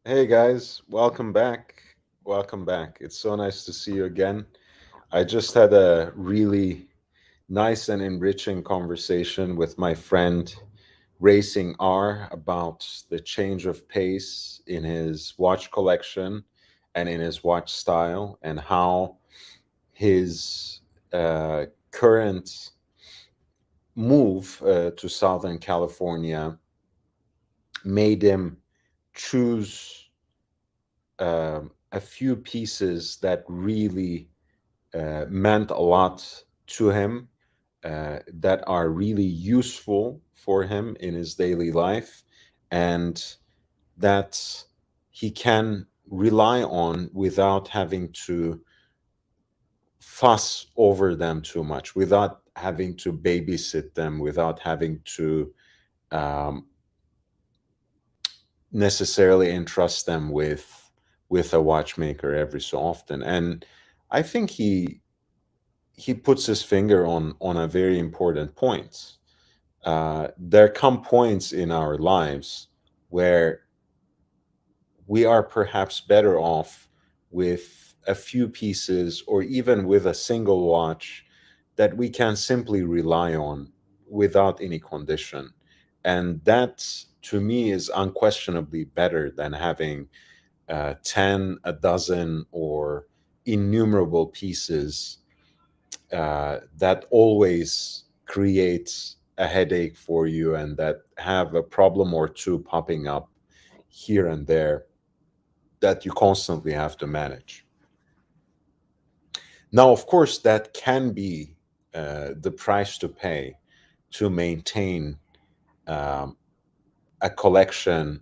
Hey guys, welcome back. Welcome back. It's so nice to see you again. I just had a really nice and enriching conversation with my friend Racing R about the change of pace in his watch collection and in his watch style, and how his current move to Southern California made him choose a few pieces that really meant a lot to him, that are really useful for him in his daily life, and that he can rely on without having to fuss over them too much, without having to babysit them, without having to um, necessarily entrust them with a watchmaker every so often. And I think he puts his finger on a very important point. There come points in our lives where we are perhaps better off with a few pieces or even with a single watch that we can simply rely on without any condition. And that, to me, is unquestionably better than having 10, a dozen, or innumerable pieces that always creates a headache for you and that have a problem or two popping up here and there that you constantly have to manage. Now, of course, that can be the price to pay to maintain um, a collection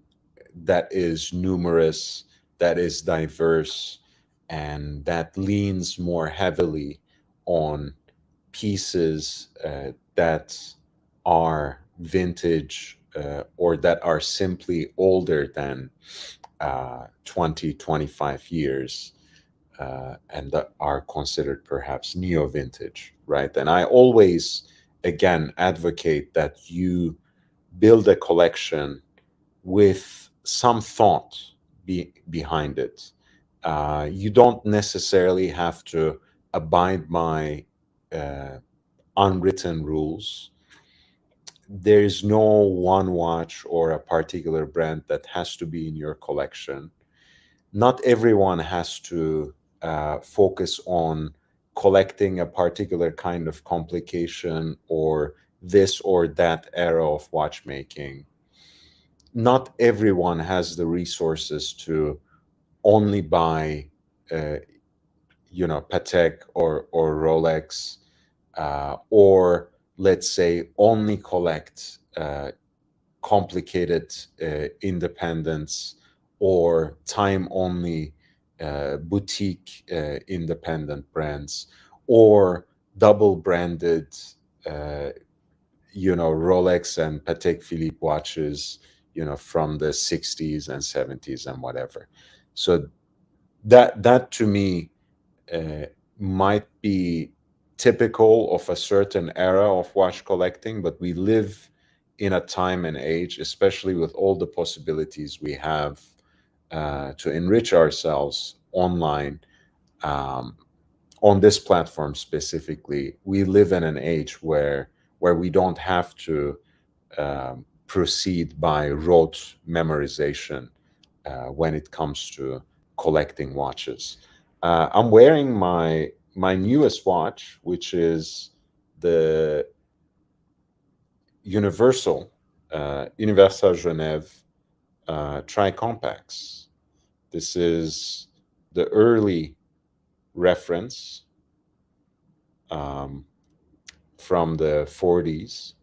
that is numerous, that is diverse, and that leans more heavily on pieces that are vintage or that are simply older than 20, 25 years, and that are considered perhaps neo vintage, right? And I always, again, advocate that you build a collection with some thought behind it. You don't necessarily have to abide by uh, unwritten rules. There's no one watch or a particular brand that has to be in your collection. Not everyone has to focus on collecting a particular kind of complication or this or that era of watchmaking. Not everyone has the resources to only buy, uh, Patek or Rolex, or let's say only collect complicated independents or time only boutique independent brands, or double branded uh, Rolex and Patek Philippe watches, from the 60s and 70s and whatever. So that to me uh, might be typical of a certain era of watch collecting, but we live in a time and age, especially with all the possibilities we have to enrich ourselves online, um, on this platform specifically. We live in an age where we don't have to proceed by rote memorization when it comes to collecting watches. I'm wearing my newest watch, which is the Universal Genève Tricompax. This is the early reference um, from the 40s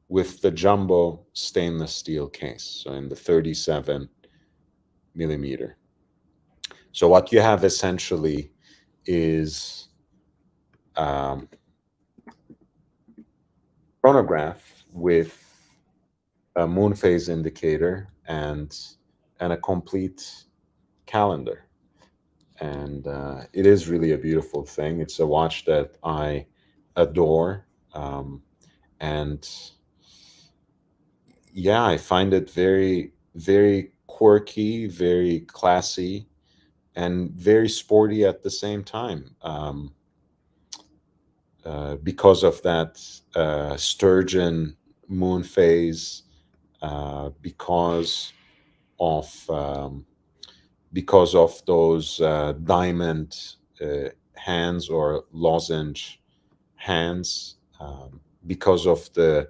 with the jumbo stainless steel case, so in the 37 millimeter. So what you have essentially is um, chronograph with a moon phase indicator and a complete calendar. And it is really a beautiful thing. It's a watch that I adore, and yeah, I find it very very quirky, very classy, and very sporty at the same time. Because of that sturgeon moon phase, because of those diamond hands or lozenge hands, because of the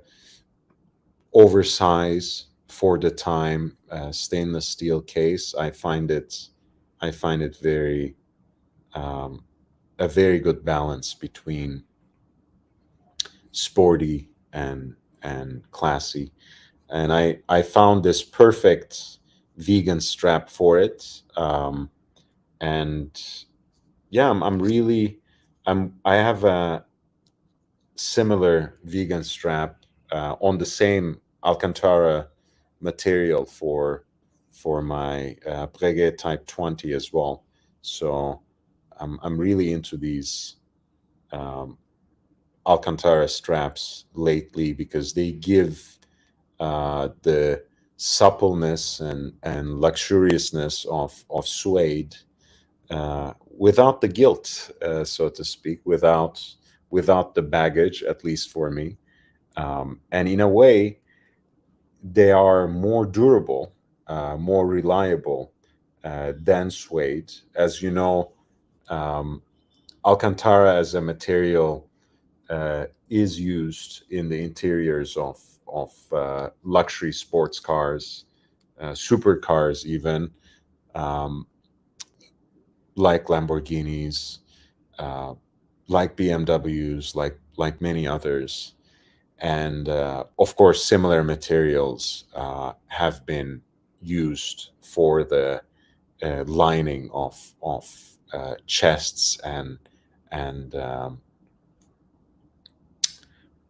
oversize for the time stainless steel case. I find it very um, a very good balance between sporty and classy. And I found this perfect vegan strap for it. And yeah, I'm really I have a similar vegan strap on the same Alcantara material for my Breguet Type 20 as well. So I'm really into these um, Alcantara straps lately because they give the suppleness and luxuriousness of suede without the guilt, so to speak, without the baggage, at least for me. And in a way, they are more durable, more reliable than suede. As you know, um, Alcantara as a material is used in the interiors of luxury sports cars, supercars, even um, like Lamborghinis, uh, like BMWs, like many others, and of course, similar materials have been used for the lining of chests and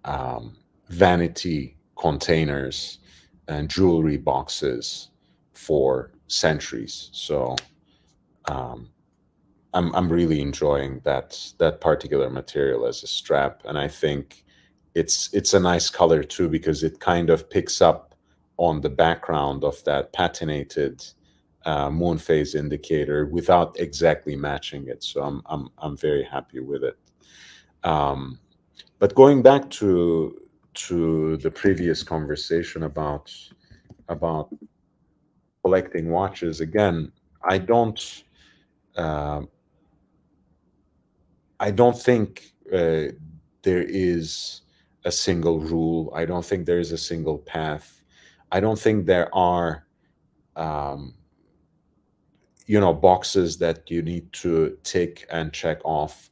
um, vanity containers and jewelry boxes for centuries. So um, I'm really enjoying that particular material as a strap, and I think it's a nice color too because it kind of picks up on the background of that patinated moon phase indicator without exactly matching it. So I'm very happy with it. Um, but going back to the previous conversation about collecting watches again, I don't. um I don't think there is a single rule. I don't think there is a single path. I don't think there are, um, boxes that you need to tick and check off.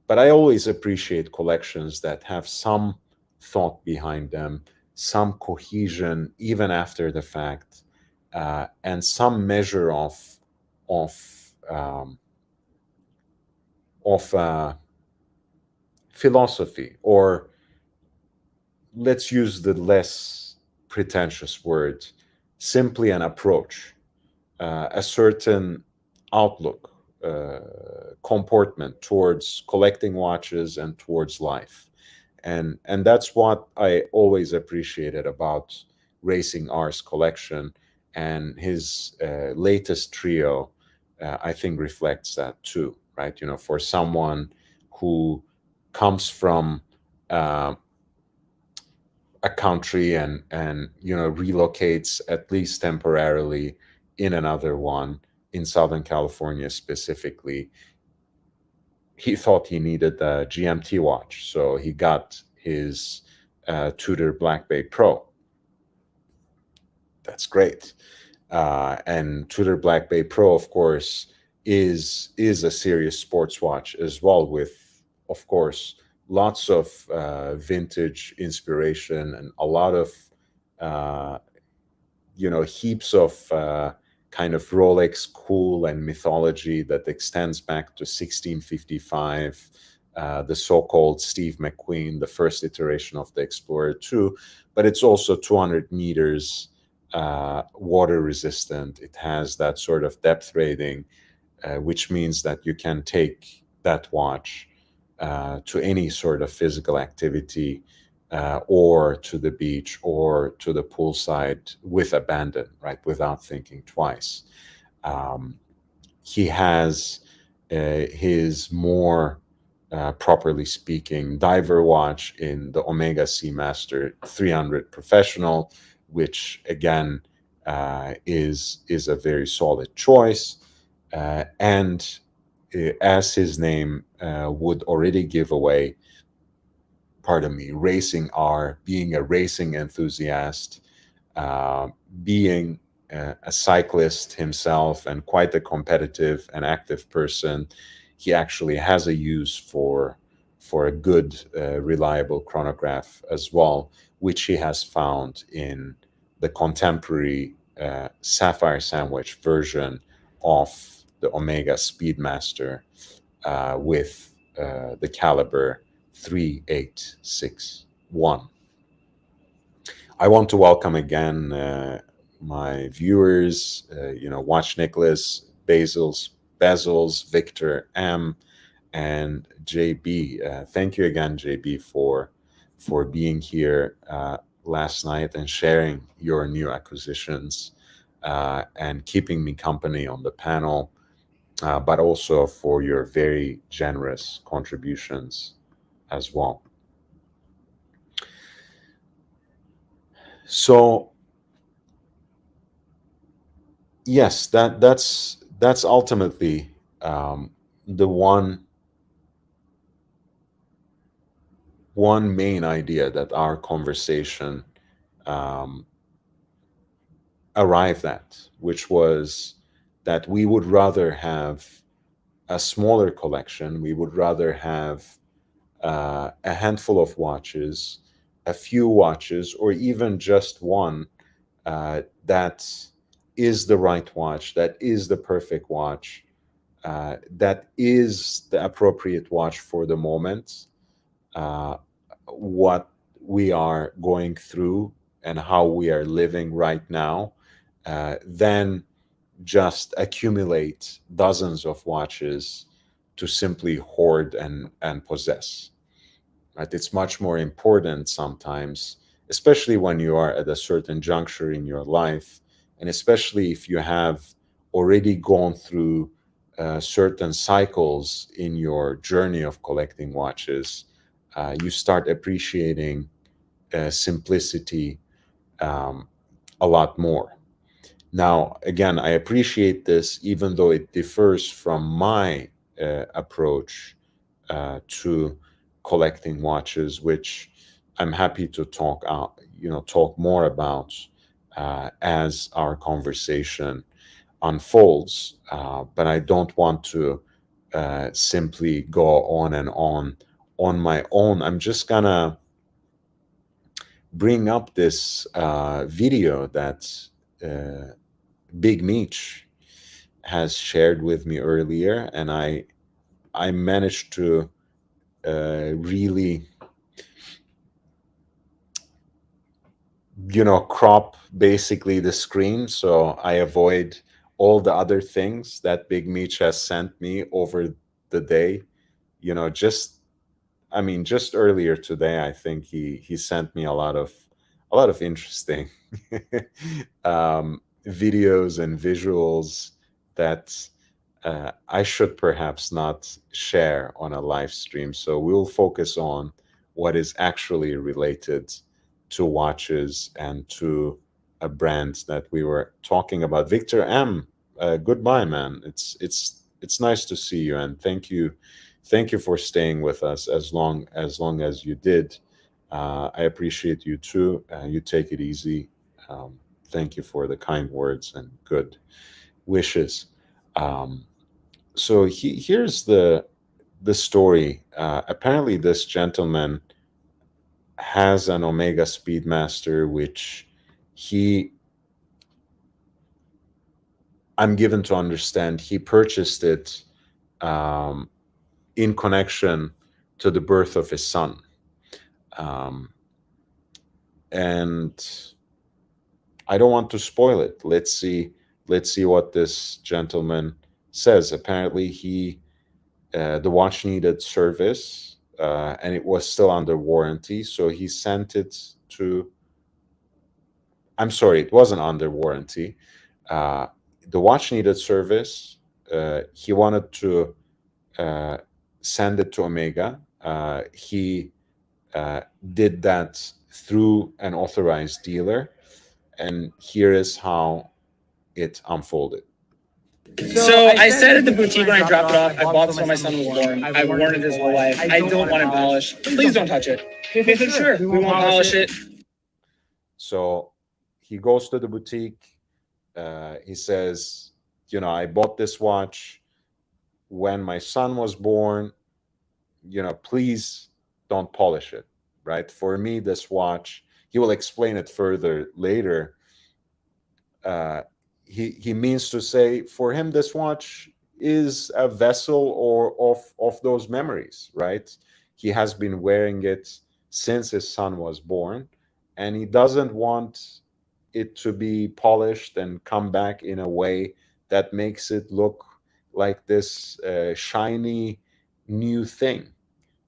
But I always appreciate collections that have some thought behind them, some cohesion even after the fact, and some measure of um, of philosophy, or let's use the less pretentious word, simply an approach, a certain outlook, comportment towards collecting watches and towards life. And that's what I always appreciated about Racing R's collection, and his latest trio, I think reflects that too, right? For someone who comes from uh, a country and relocates at least temporarily in another one in Southern California specifically, he thought he needed a GMT watch, so he got his Tudor Black Bay Pro. That's great. And Tudor Black Bay Pro, of course, is a serious sports watch as well, with, of course, lots of vintage inspiration and a lot of uh, heaps of kind of Rolex cool and mythology that extends back to 1655, the so-called Steve McQueen, the first iteration of the Explorer 2, but it's also 200 meters water resistant. It has that sort of depth rating, which means that you can take that watch to any sort of physical activity or to the beach or to the poolside with abandon, right, without thinking twice. Um, he has his more properly speaking diver watch in the Omega Seamaster 300 Professional, which again is a very solid choice. And as his name would already give away, pardon me, racing R, being a racing enthusiast, uh, being a cyclist himself and quite a competitive and active person, he actually has a use for a good, reliable chronograph as well, which he has found in the contemporary Sapphire Sandwich version of the Omega Speedmaster with the caliber 3861. I want to welcome again my viewers, Watch Nicholas, Bezels, Victor M, and JB. Thank you again, JB, for being here last night and sharing your new acquisitions and keeping me company on the panel, but also for your very generous contributions as well. So yes, that's ultimately the one main idea that our conversation um, arrived at, which was that we would rather have a smaller collection. We would rather have a handful of watches, a few watches, or even just one that is the right watch, that is the perfect watch, that is the appropriate watch for the moment, uh, what we are going through and how we are living right now, then just accumulate dozens of watches to simply hoard and possess. Right? It's much more important sometimes, especially when you are at a certain juncture in your life, and especially if you have already gone through certain cycles in your journey of collecting watches. You start appreciating simplicity um, a lot more. Now, again, I appreciate this, even though it differs from my approach to collecting watches, which I'm happy to talk more about as our conversation unfolds. But I don't want to simply go on my own. I'm just gonna bring up this video that uh, Big Meech has shared with me earlier, and I managed to really crop basically the screen so I avoid all the other things that Big Meech has sent me over the day. Just just earlier today, I think he sent me a lot of interesting videos and visuals that I should perhaps not share on a live stream. So we'll focus on what is actually related to watches and to a brand that we were talking about. Victor M, goodbye, man. It's nice to see you, and thank you for staying with us as long as you did. I appreciate you too. You take it easy. Um, Thank you for the kind words and good wishes. Um, so here's the story. Apparently, this gentleman has an Omega Speedmaster, which he, I'm given to understand, he purchased it um, in connection to the birth of his son. Um, and I don't want to spoil it. Let's see what this gentleman says. Apparently, the watch needed service and it was still under warranty. So he sent it to, I'm sorry, it wasn't under warranty. Uh, the watch needed service. He wanted to uh, send it to Omega. He uh, did that through an authorized dealer. And here is how it unfolded. So I said at the boutique when I dropped it off, I bought this when my son was born. I've worn it his whole life. I don't want it polished. Please don't touch it. They said, sure, we won't polish it. So he goes to the boutique. He says, I bought this watch when my son was born. Please don't polish it, right? For me, this watch, he will explain it further later. Uh, he means to say, for him, this watch is a vessel or of those memories, right? He has been wearing it since his son was born, and he doesn't want it to be polished and come back in a way that makes it look like this shiny new thing,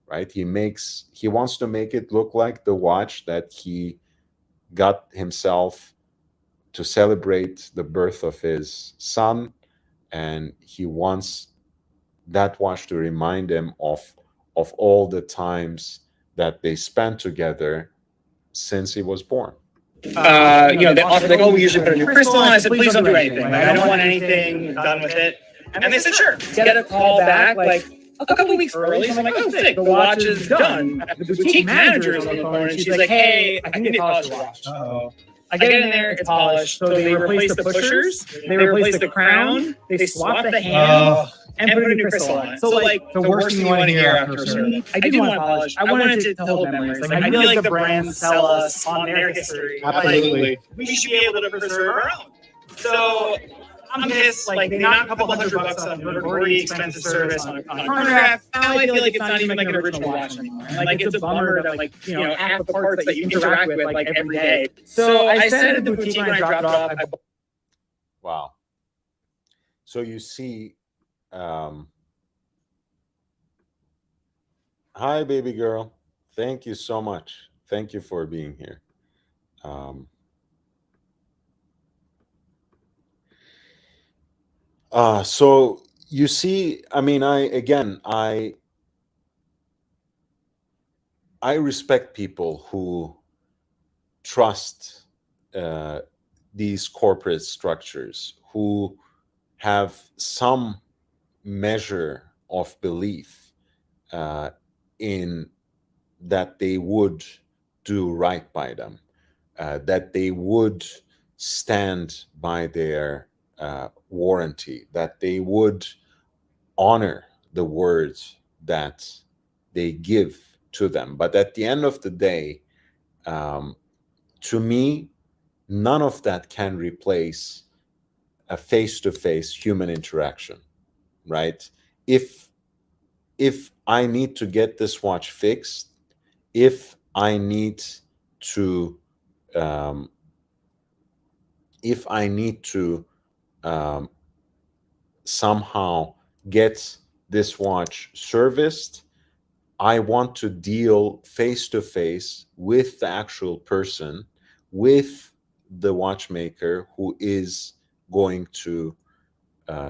right? He wants to make it look like the watch that he got himself to celebrate the birth of his son, and he wants that watch to remind him of all the times that they spent together since he was born. They offered like, oh, we usually put a new crystal on. I said, please don't do anything. Like, I don't want anything done with it. And they said, sure. Get a call back like a couple weeks early. So I'm like, oh, sick. The watch is done. The boutique manager is on the phone, and she's like, hey, I need to polish the watch. I get in there, it's polished. So they replaced the pushers, they replaced the crown, they swapped the hand, and put a new crystal on it. So like the worst thing you want to hear after a surgery. I didn't want to polish. I wanted it to hold memories. Like I feel like the brands sell us on their history. Absolutely. Like, we should be able to preserve our own. So I'm pissed. Like they knocked a couple $100 on an already expensive service on a chronograph. Now I feel like it's not even like an original watch anymore. Like it's a bummer that like half the parts that you interact with like every day. So I said at the boutique when I dropped it off. Wow. So you see, hi, baby girl. Thank you so much. Thank you for being here. So you see, I mean, I respect people who trust uh, these corporate structures, who have some measure of belief uh, in that they would do right by them, that they would stand by their warranty, that they would honor the words that they give to them. But at the end of the day, to me, none of that can replace a face-to-face human interaction, right? If I need to get this watch fixed, if I need to um, if I need to um, somehow get this watch serviced, I want to deal face to face with the actual person, with the watchmaker who is going to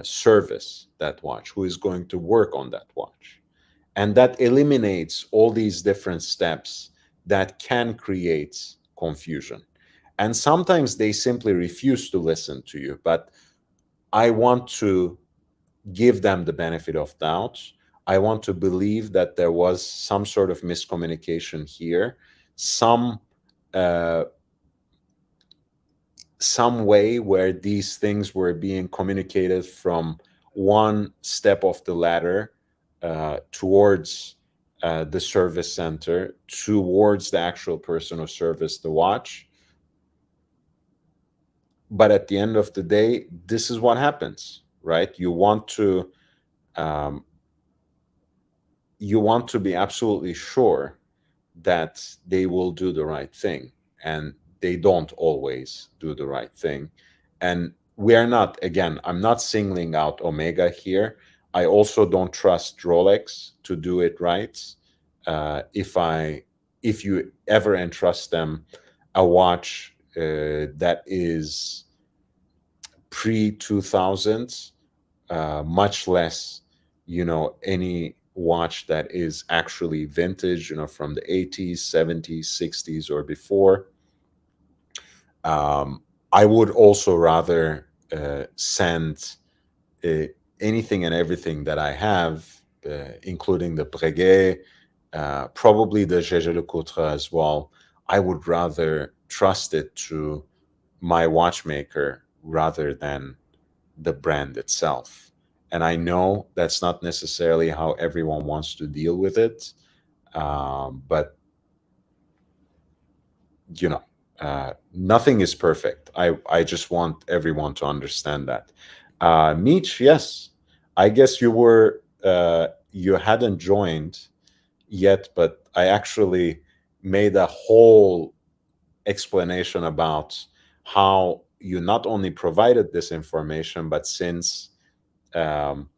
service that watch, who is going to work on that watch. And that eliminates all these different steps that can create confusion. And sometimes they simply refuse to listen to you, but I want to give them the benefit of doubt. I want to believe that there was some sort of miscommunication here, some uh, some way where these things were being communicated from one step of the ladder towards the service center, towards the actual person who serviced the watch. But at the end of the day, this is what happens, right? Um, you want to be absolutely sure that they will do the right thing, and they don't always do the right thing. And we are not, again, I'm not singling out Omega here. I also don't trust Rolex to do it right. if you ever entrust them a watch that is pre 2000s, much less, any watch that is actually vintage, from the 80s, 70s, 60s, or before. Um, I would also rather send uh, anything and everything that I have, including the Breguet, probably the Gégé Lecoultre as well. I would rather trust it to my watchmaker rather than the brand itself. And I know that's not necessarily how everyone wants to deal with it, but you know, nothing is perfect. I just want everyone to understand that. Meech, yes, I guess you hadn't joined yet, but I actually made a whole explanation about how you not only provided this information, but since um,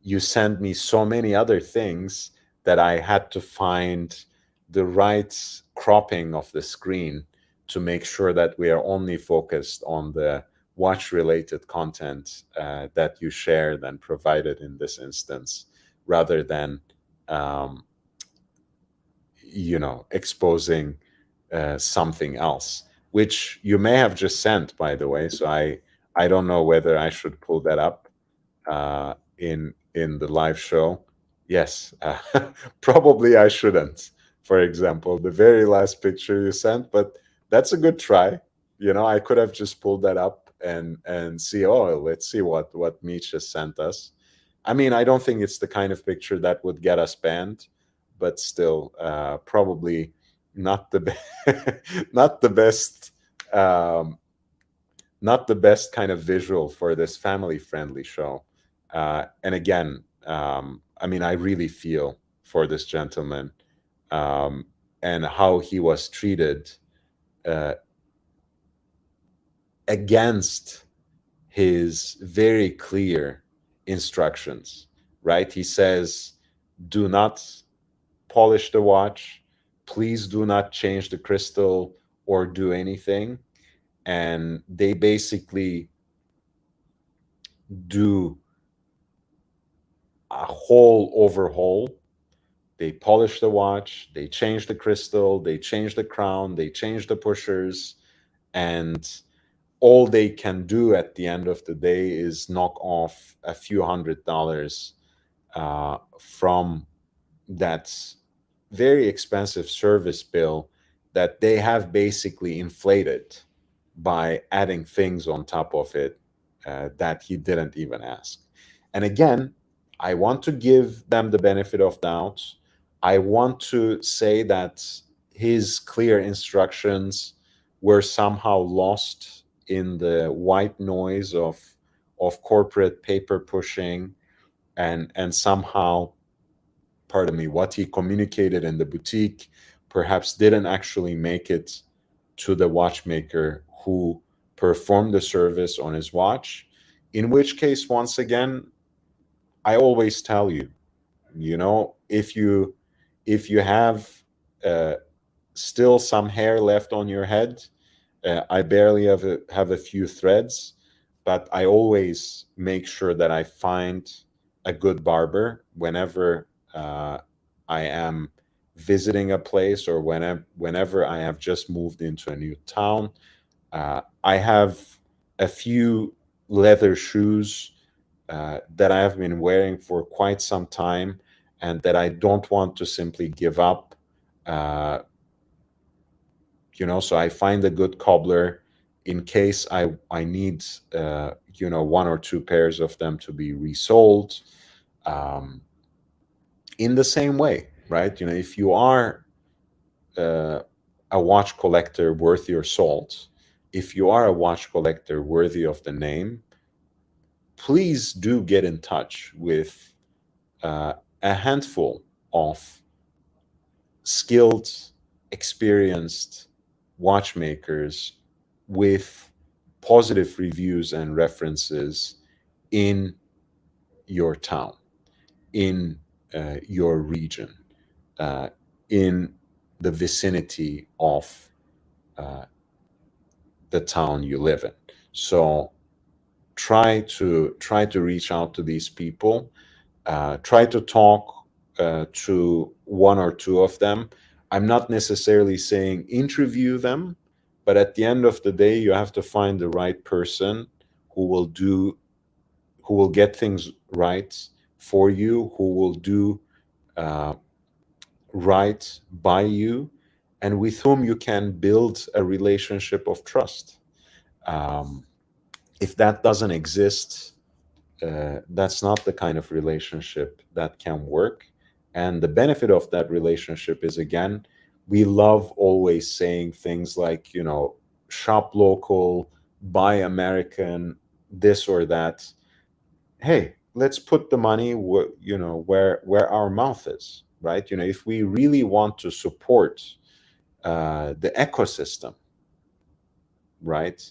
you sent me so many other things that I had to find the right cropping of the screen to make sure that we are only focused on the watch related content that you shared and provided in this instance, rather than um, exposing something else, which you may have just sent, by the way. So I don't know whether I should pull that up in the live show. Yes, probably I shouldn't. For example, the very last picture you sent, but that's a good try. I could have just pulled that up and see. Oh, let's see what Mitch has sent us. I mean, I don't think it's the kind of picture that would get us banned, but still, probably not the not the best. Not the best kind of visual for this family friendly show. And again, I mean, I really feel for this gentleman, um, and how he was treated uh, against his very clear instructions, right? He says, do not polish the watch. Please do not change the crystal or do anything. And they basically do a whole overhaul. They polish the watch, they change the crystal, they change the crown, they change the pushers, and all they can do at the end of the day is knock off a few $100 from that very expensive service bill that they have basically inflated by adding things on top of it that he didn't even ask. And again, I want to give them the benefit of doubt. I want to say that his clear instructions were somehow lost in the white noise of corporate paper pushing, and somehow, pardon me, what he communicated in the boutique perhaps didn't actually make it to the watchmaker who performed the service on his watch. In which case, once again, I always tell you, if you have uh, still some hair left on your head, I barely have a few threads, but I always make sure that I find a good barber whenever I am visiting a place, or whenever I have just moved into a new town. I have a few leather shoes that I have been wearing for quite some time, and that I don't want to simply give up. Uh, so I find a good cobbler in case I need one or two pairs of them to be resold. Um, in the same way, right? If you are uh, a watch collector worth your salt, if you are a watch collector worthy of the name, please do get in touch with uh, a handful of skilled, experienced watchmakers with positive reviews and references in your town, in your region. in the vicinity of uh, the town you live in. So try to reach out to these people. Try to talk to one or two of them. I'm not necessarily saying interview them, but at the end of the day, you have to find the right person who will do who will get things right for you, who will do uh, right by you, and with whom you can build a relationship of trust. Um, if that doesn't exist, that's not the kind of relationship that can work. And the benefit of that relationship is, again, we love always saying things like, shop local, buy American, this or that. Hey, let's put the money where our mouth is, right? If we really want to support the ecosystem, right,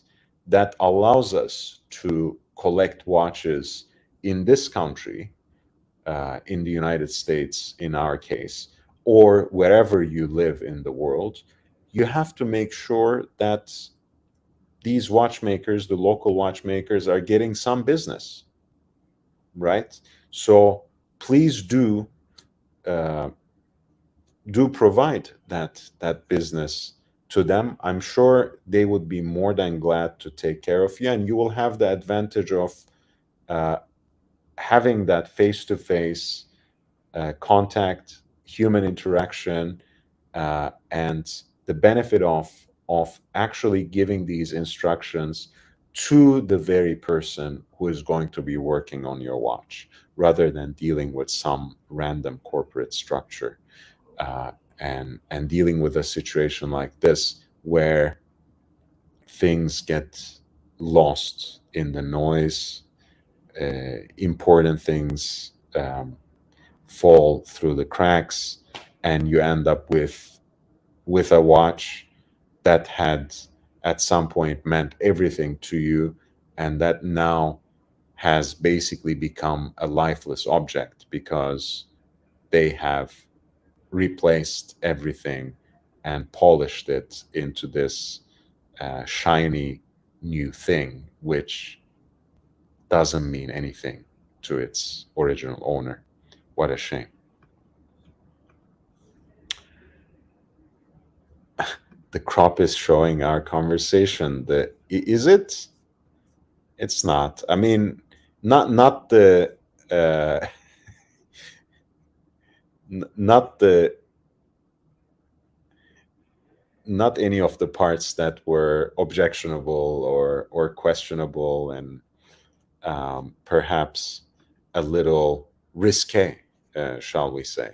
that allows us to collect watches in this country, in the United States, in our case, or wherever you live in the world, you have to make sure that these watchmakers, the local watchmakers, are getting some business, right? So please uh, do provide that business to them. I'm sure they would be more than glad to take care of you, and you will have the advantage of uh, having that face-to-face contact, human interaction, and the benefit of actually giving these instructions to the very person who is going to be working on your watch, rather than dealing with some random corporate structure, uh, and dealing with a situation like this where things get lost in the noise, important things fall through the cracks, and you end up with a watch that had at some point meant everything to you, and that now has basically become a lifeless object because they have replaced everything and polished it into this shiny new thing, which doesn't mean anything to its original owner. What a shame. The crop is showing our conversation. Is it? It's not. I mean, not the uh, not the not any of the parts that were objectionable or questionable, and perhaps a little risque, shall we say.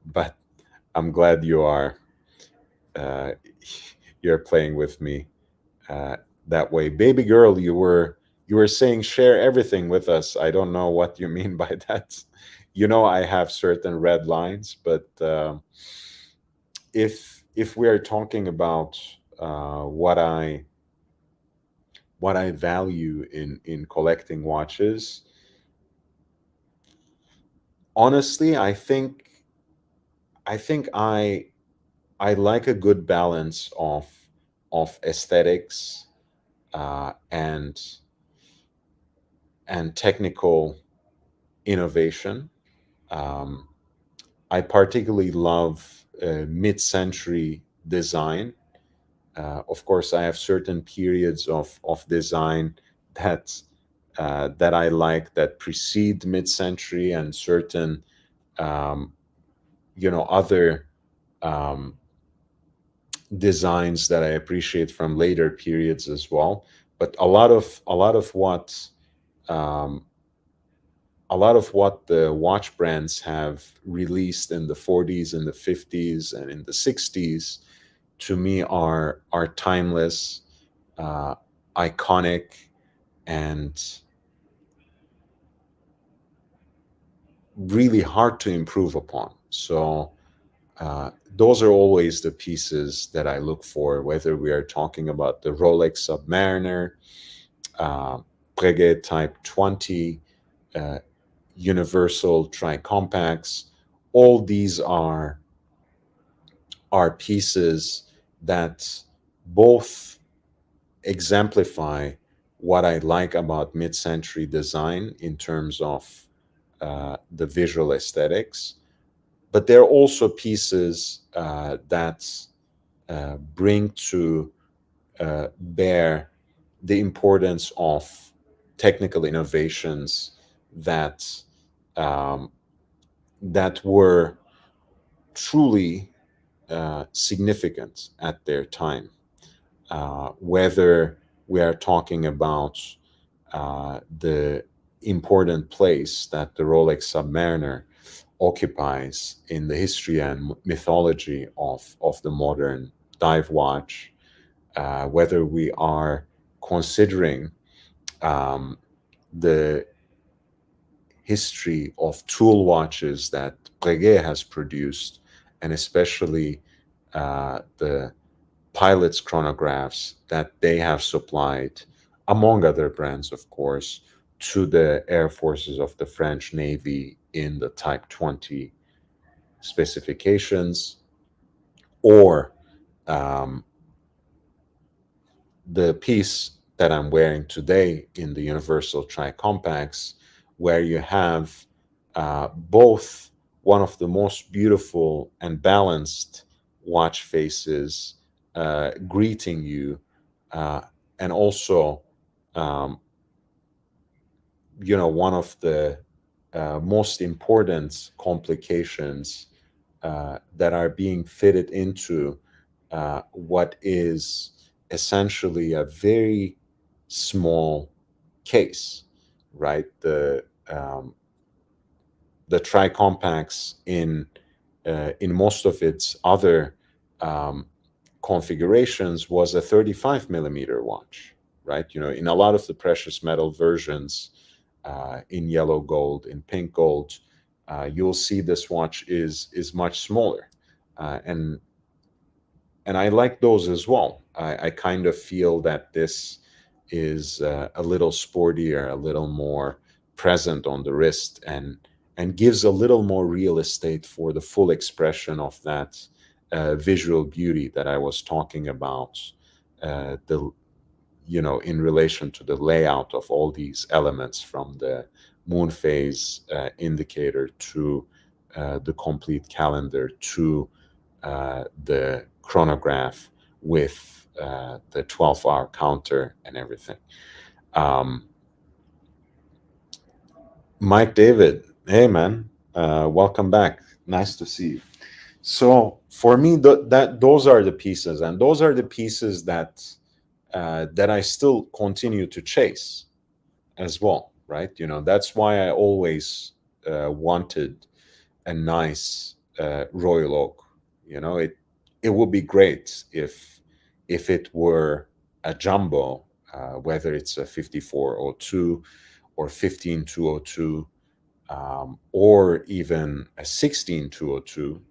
But I'm glad uh, you're playing with me uh, that way. Baby girl, you were saying share everything with us. I don't know what you mean by that. I have certain red lines, but if we are talking about what I value in collecting watches, honestly, I think I like a good balance of aesthetics, and technical innovation. Um, I particularly love mid-century design. Of course, I have certain periods of design that that I like that precede mid-century, and certain um, other um, designs that I appreciate from later periods as well. But um, a lot of what the watch brands have released in the 40s and the 50s and in the 60s, to me, are timeless, uh, iconic, and really hard to improve upon. So those are always the pieces that I look for, whether we are talking about the Rolex Submariner, uh, Breguet Type 20, uh, Universal Tricompacts. All these are are pieces that both exemplify what I like about mid century design in terms of the visual aesthetics, but they're also pieces that bring to bear the importance of technical innovations that um, that were truly significant at their time. Whether we are talking about the important place that the Rolex Submariner occupies in the history and mythology of the modern dive watch, whether we are considering um, the history of tool watches that Breguet has produced, and especially the pilots' chronographs that they have supplied, among other brands, of course, to the air forces of the French Navy in the Type 20 specifications, or um, the piece that I'm wearing today in the Universal Tri-Compacts, where you have both one of the most beautiful and balanced watch faces greeting you, uh, and also, um, one of the most important complications that are being fitted into what is essentially a very small case, right? The tri-compacts in most of its other um, configurations was a 35 millimeter watch, right? In a lot of the precious metal versions, in yellow gold, in pink gold, you'll see this watch is much smaller, and I like those as well. I kind of feel that this is a little sportier, a little more present on the wrist, and gives a little more real estate for the full expression of that visual beauty that I was talking about. The In relation to the layout of all these elements, from the moon phase indicator to the complete calendar to the chronograph with the 12-hour counter and everything. Um, Mike David, hey man, welcome back. Nice to see you. So for me, that those are the pieces, and those are the pieces that I still continue to chase as well, right? That's why I always wanted a nice Royal Oak. It would be great if it were a jumbo, whether it's a 5402 or 15202, or even a 16202.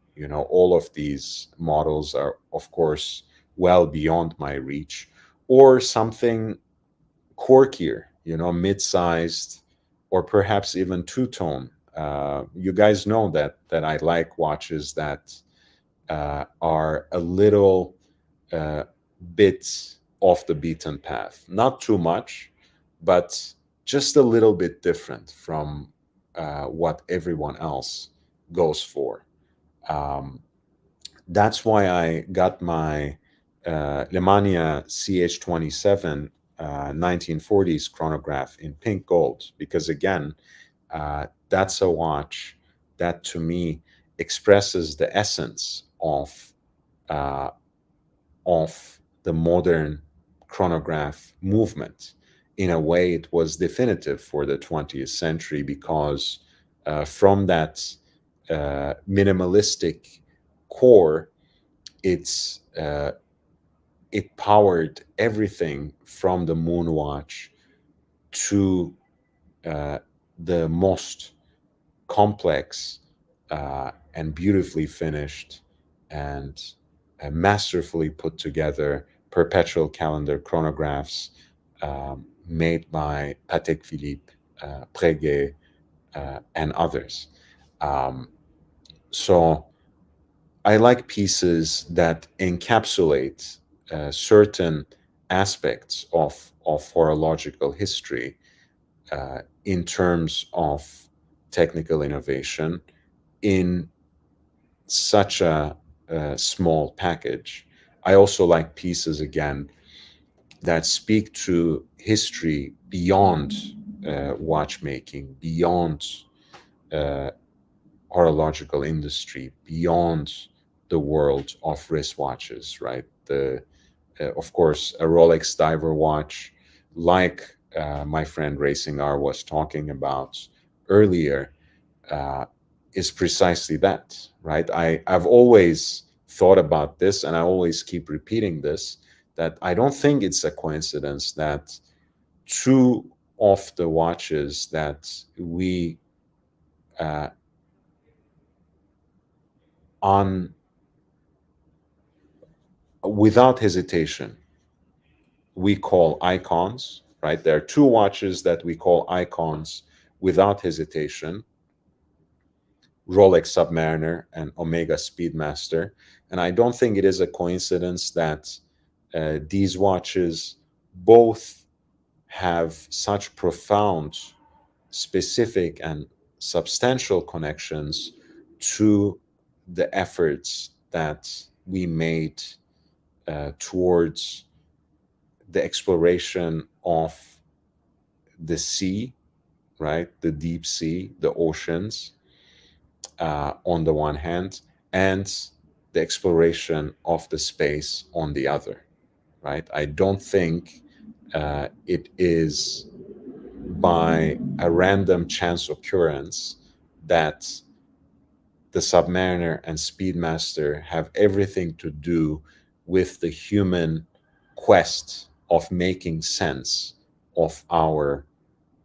All of these models are, of course, well beyond my reach, or something quirkier, mid-sized, or perhaps even two-tone. You guys know that I like watches that are a little uh, bit off the beaten path. Not too much, but just a little bit different from what everyone else goes for. Um, that's why I got my Lemania CH27 1940s chronograph in pink gold, because again, that's a watch that to me expresses the essence uh, of the modern chronograph movement. In a way, it was definitive for the 20th century, because from that minimalistic core, it's it powered everything from the moon watch to uh, the most complex and beautifully finished and masterfully put together perpetual calendar chronographs made by Patek Philippe, Breguet, and others. Um, so I like pieces that encapsulate certain aspects of horological history in terms of technical innovation in such a small package. I also like pieces, again, that speak to history beyond watchmaking, beyond uh, horological industry, beyond the world of wristwatches, right? Of course, a Rolex diver watch, like my friend Racing R was talking about earlier, uh, is precisely that, right? I've always thought about this, and I always keep repeating this, that I don't think it's a coincidence that two of the watches that we uh, on without hesitation we call icons, right? There are two watches that we call icons without hesitation: Rolex Submariner and Omega Speedmaster. And I don't think it is a coincidence that these watches both have such profound, specific, and substantial connections to the efforts that we made towards the exploration of the sea, right? The deep sea, the oceans, on the one hand, and the exploration of the space on the other, right? I don't think it is by a random chance occurrence that the Submariner and Speedmaster have everything to do with the human quest of making sense of our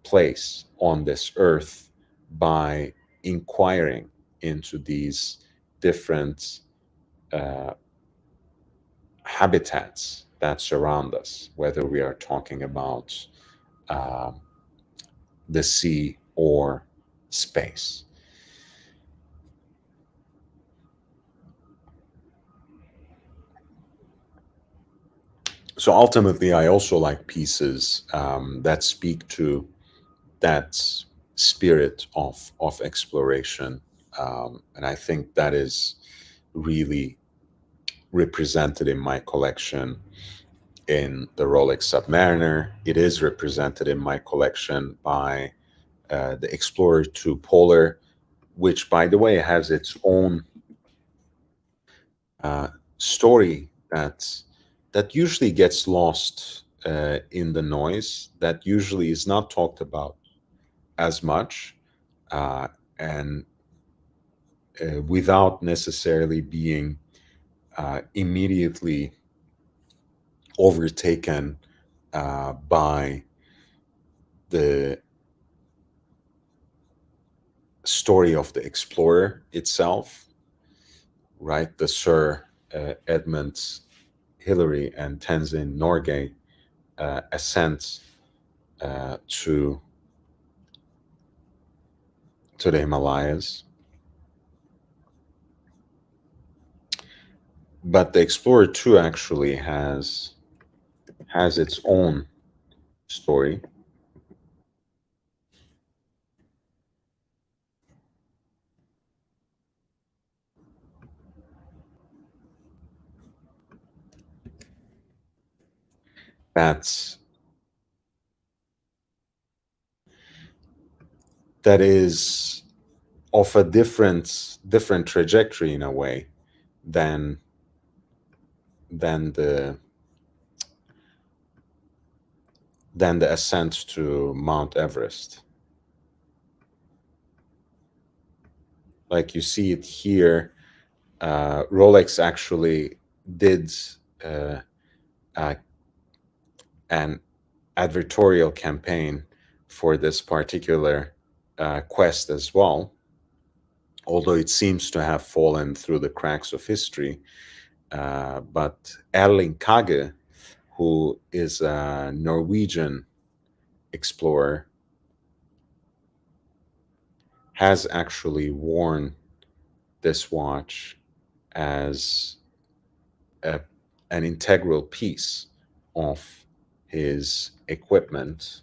place on this earth by inquiring into these different uh, habitats that surround us, whether we are talking about uh, the sea or space. So ultimately, I also like pieces that speak to that spirit of exploration, and I think that is really represented in my collection in the Rolex Submariner. It is represented in my collection by the Explorer 2 Polar, which, by the way, has its own uh, story that usually gets lost in the noise, that usually is not talked about as much, uh, and without necessarily being immediately overtaken by the story of the explorer itself, right? The Sir Edmund Hillary and Tenzin Norgay ascent to the Himalayas. But the Explorer 2 actually has its own story that's that is of a different trajectory in a way than than the ascent to Mount Everest. Like you see it here, Rolex actually did uh, uh, an advertorial campaign for this particular quest as well, although it seems to have fallen through the cracks of history. But Erling Kage, who is a Norwegian explorer, has actually worn this watch as a, an integral piece of his equipment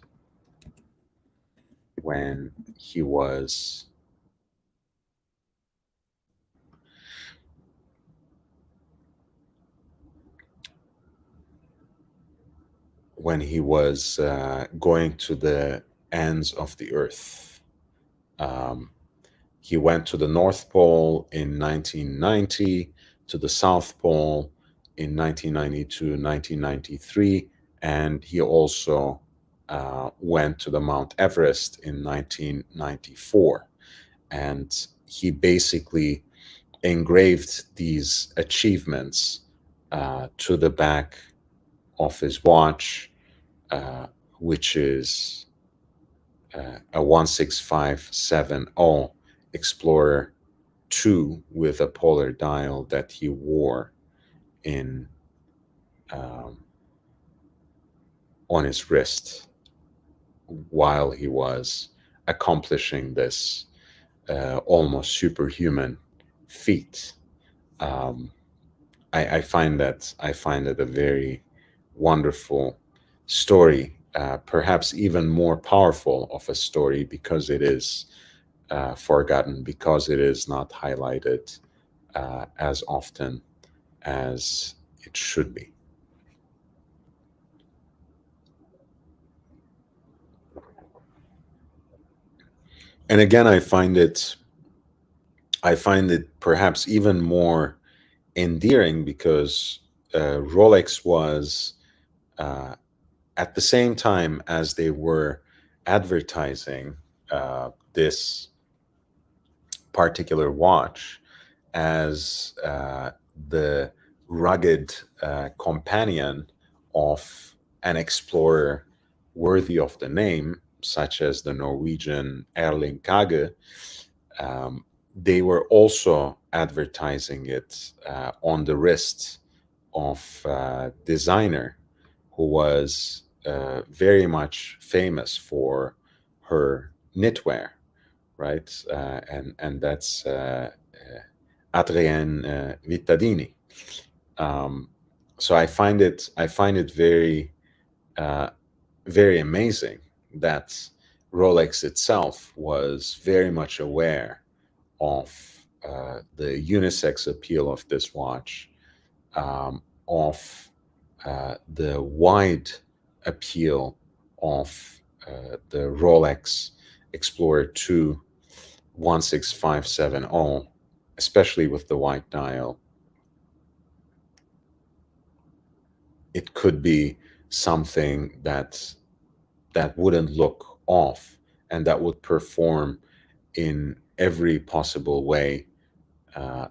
when he was going to the ends of the earth. Um, he went to the North Pole in 1990, to the South Pole in 1992, 1993, and he also went to the Mount Everest in 1994. And he basically engraved these achievements to the back of his watch, uh, which is a 16570 Explorer 2 with a polar dial that he wore in um, on his wrist while he was accomplishing this almost superhuman feat. Um, I find it a very wonderful story, perhaps even more powerful of a story because it is forgotten, because it is not highlighted as often as it should be. And again, I find it perhaps even more endearing because Rolex was uh, at the same time as they were advertising this particular watch as the rugged companion of an explorer worthy of the name, such as the Norwegian Erling Kage. um, they were also advertising it on the wrist of a designer who was very much famous for her knitwear, right? And that's Adrienne Vittadini. Um, so I find it very uh, very amazing that Rolex itself was very much aware of the unisex appeal of this watch, of the wide appeal of the Rolex Explorer 2 16570, especially with the white dial. It could be something that wouldn't look off and that would perform in every possible way, uh,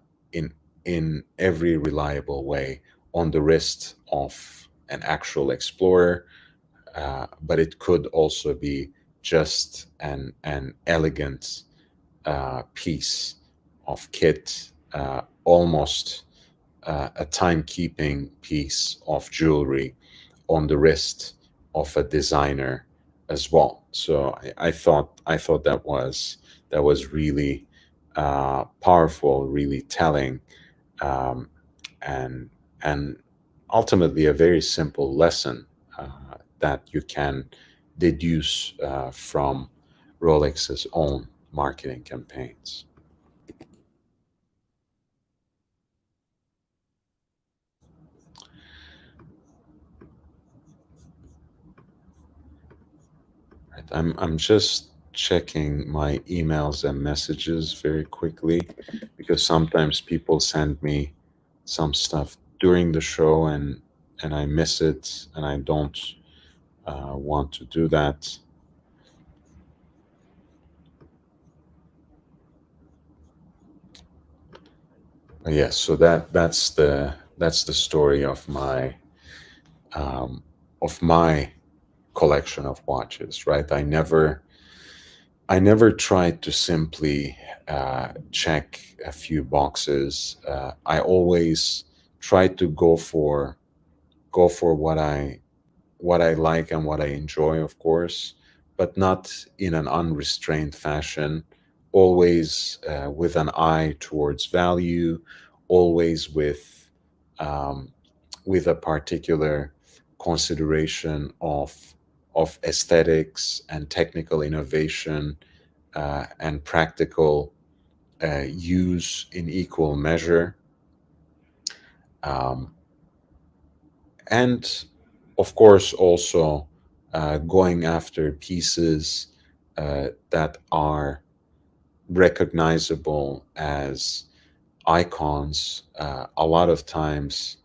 in every reliable way on the wrist of an actual explorer. But it could also be just an elegant piece of kit, almost a timekeeping piece of jewelry on the wrist of a designer as well. So I thought that was really powerful, really telling, um, and and ultimately a very simple lesson that you can deduce from Rolex's own marketing campaigns. Right. I'm just checking my emails and messages very quickly because sometimes people send me some stuff during the show and I miss it and I don't want to do that. But yes, so that's the story um, of my collection of watches. Right. I never tried to simply check a few boxes. I always tried to go for what I like and what I enjoy, of course, but not in an unrestrained fashion. Always with an eye towards value, always um, with a particular consideration of aesthetics and technical innovation and practical use in equal measure. Um, and of course, also going after pieces that are recognizable as icons, a lot of times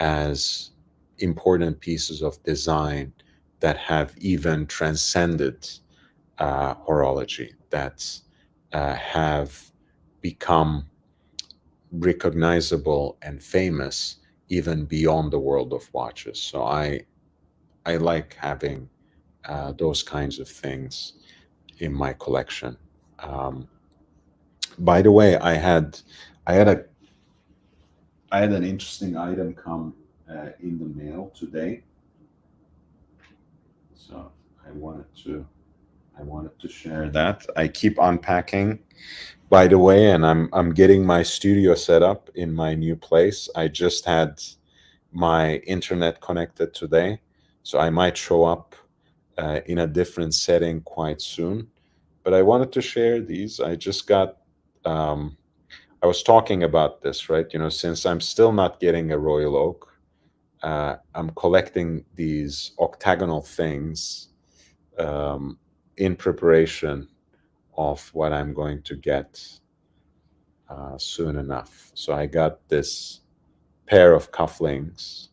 as important pieces of design that have even transcended horology, that have become recognizable and famous even beyond the world of watches. So I like having those kinds of things in my collection. Um, by the way, I had a I had an interesting item come in the mail today, so I wanted to I wanted to share that. I keep unpacking, by the way, and I'm getting my studio set up in my new place. I just had my internet connected today, so I might show up in a different setting quite soon. But I wanted to share these. I just got. I was talking about this, right? You know, since I'm still not getting a royal oak, I'm collecting these octagonal things um, in preparation of what I'm going to get soon enough. So I got this pair of cufflinks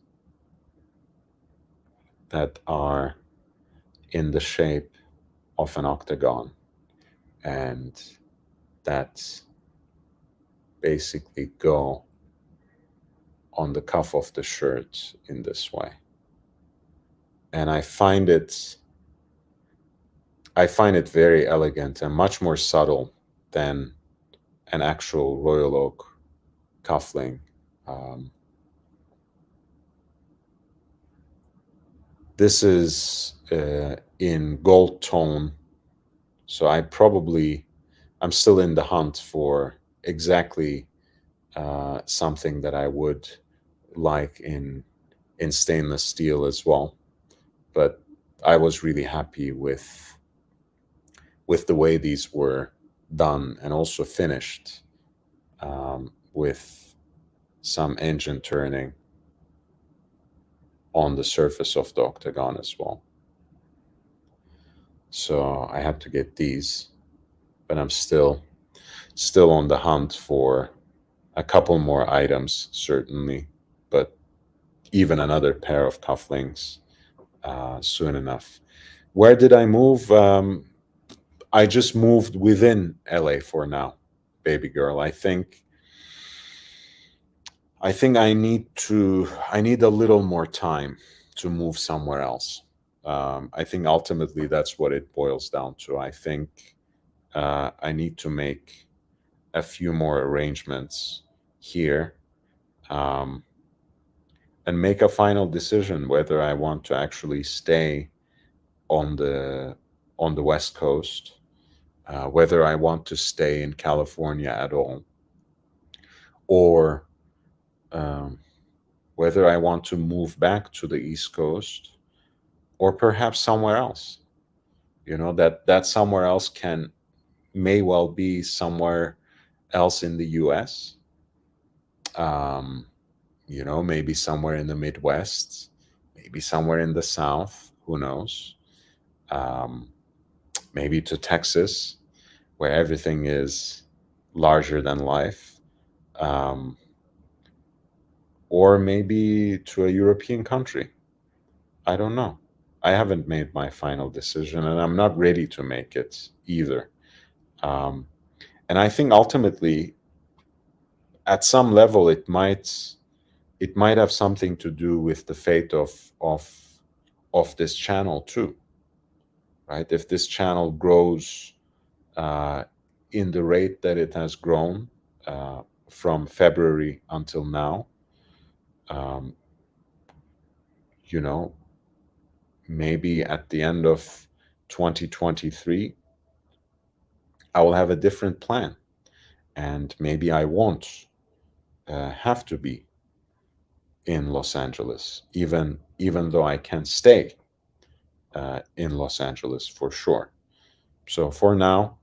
that are in the shape of an octagon, and that basically go on the cuff of the shirt in this way. And I find it very elegant and much more subtle than an actual royal oak cuffling. Um, this is in gold tone, so I'm still in the hunt for exactly something that I would like in stainless steel as well. But I was really happy with the way these were done and also finished with some engine turning on the surface of the octagon as well. So I had to get these, but I'm still on the hunt for a couple more items, certainly, but even another pair of cufflinks soon enough. Where did I move? I just moved within LA for now, baby girl. I think I need a little more time to move somewhere else. I think ultimately that's what it boils down to. I think I need to make a few more arrangements here, um, and make a final decision whether I want to actually stay on the West Coast, whether I want to stay in California at all, or um, whether I want to move back to the East Coast or perhaps somewhere else. You know, that somewhere else can may well be somewhere else in the US. Um, you know, maybe somewhere in the Midwest, maybe somewhere in the South, who knows? Um, maybe to Texas, where everything is larger than life. Um, or maybe to a European country. I don't know. I haven't made my final decision, and I'm not ready to make it either. Um, and I think ultimately, at some level, it might have something to do with the fate of this channel too, right? If this channel grows uh, in the rate that it has grown uh, from February until now, um, you know, maybe at the end of 2023, I will have a different plan, and maybe I won't have to be in Los Angeles, even though I can stay in Los Angeles for sure. So for now,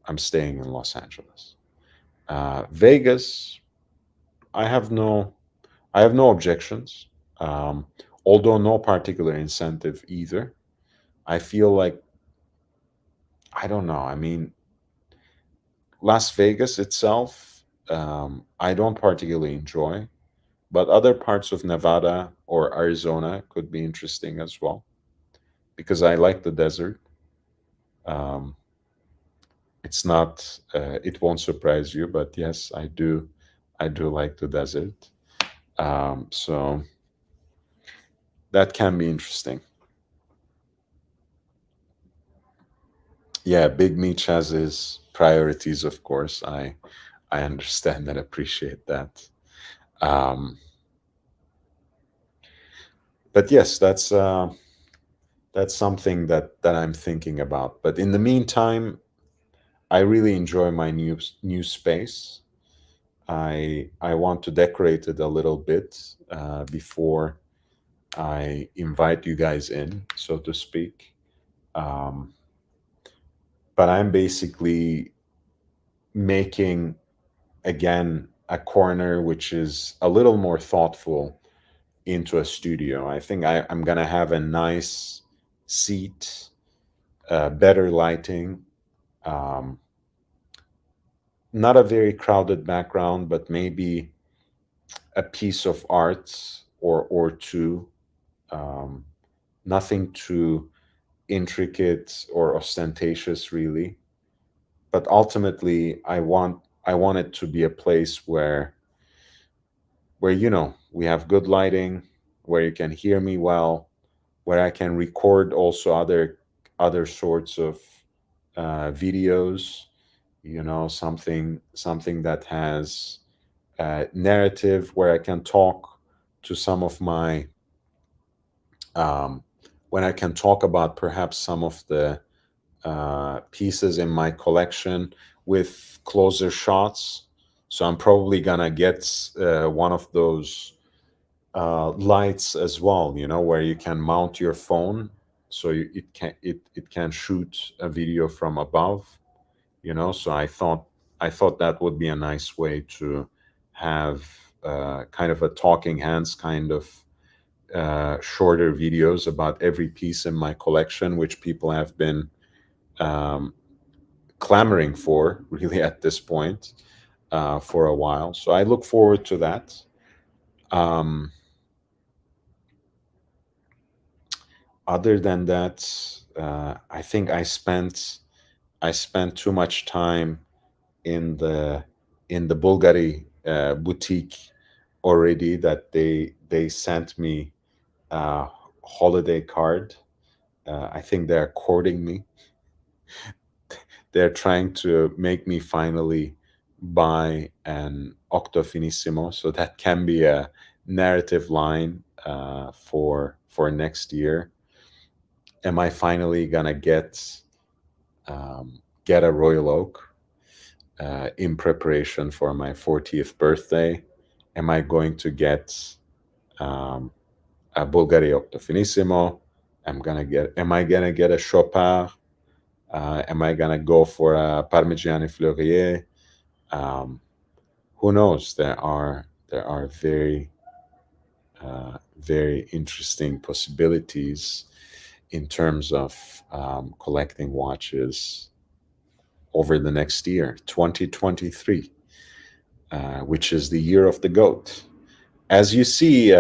I'm staying in Los Angeles. Vegas, I have no I have no objections. Um, Although no particular incentive either. I feel like I don't know. I mean, Las Vegas itself, I don't particularly enjoy, but other parts of Nevada or Arizona could be interesting as well because I like the desert. Um, it's not. It won't surprise you, but yes, I do. I do like the desert. So that can be interesting. Yeah, Big Meech has his priorities, of course. I understand and appreciate that. Um, but yes, that's something that I'm thinking about. But in the meantime, I really enjoy my new space. I want to decorate it a little bit before I invite you guys in, so to speak. Um, but I'm basically making again a corner which is a little more thoughtful into a studio. I think I'm gonna have a nice seat, better lighting, um, not a very crowded background, but maybe a piece of art or two. Um, Nothing too intricate or ostentatious, really. But ultimately, I want it to be a place where we have good lighting, where you can hear me well, where I can record also other sorts of videos. Something that has narrative, where I can talk to some of my um, when I can talk about perhaps some of the pieces in my collection with closer shots. So I'm probably gonna get one of those lights as well, where you can mount your phone, so it can shoot a video from above. So I thought that would be a nice way to have kind of a talking hands kind of shorter videos about every piece in my collection, which people have been um, clamoring for really at this point for a while. So I look forward to that. Um, Other than that, I think I spent too much time in the Bulgari boutique already. That they sent me a holiday card. I think they're courting me. They're trying to make me finally buy an Octo Finissimo, so that can be a narrative line for next year. Am I finally gonna get a Royal Oak in preparation for my 40th birthday? Am I going to get um, a Bulgari Octo Finissimo? Am I gonna get a Chopard? Am I gonna go for a Parmigiani Fleurier? Um, who knows? There are very interesting possibilities in terms of collecting watches over the next year, 2023, which is the year of the goat. As you see,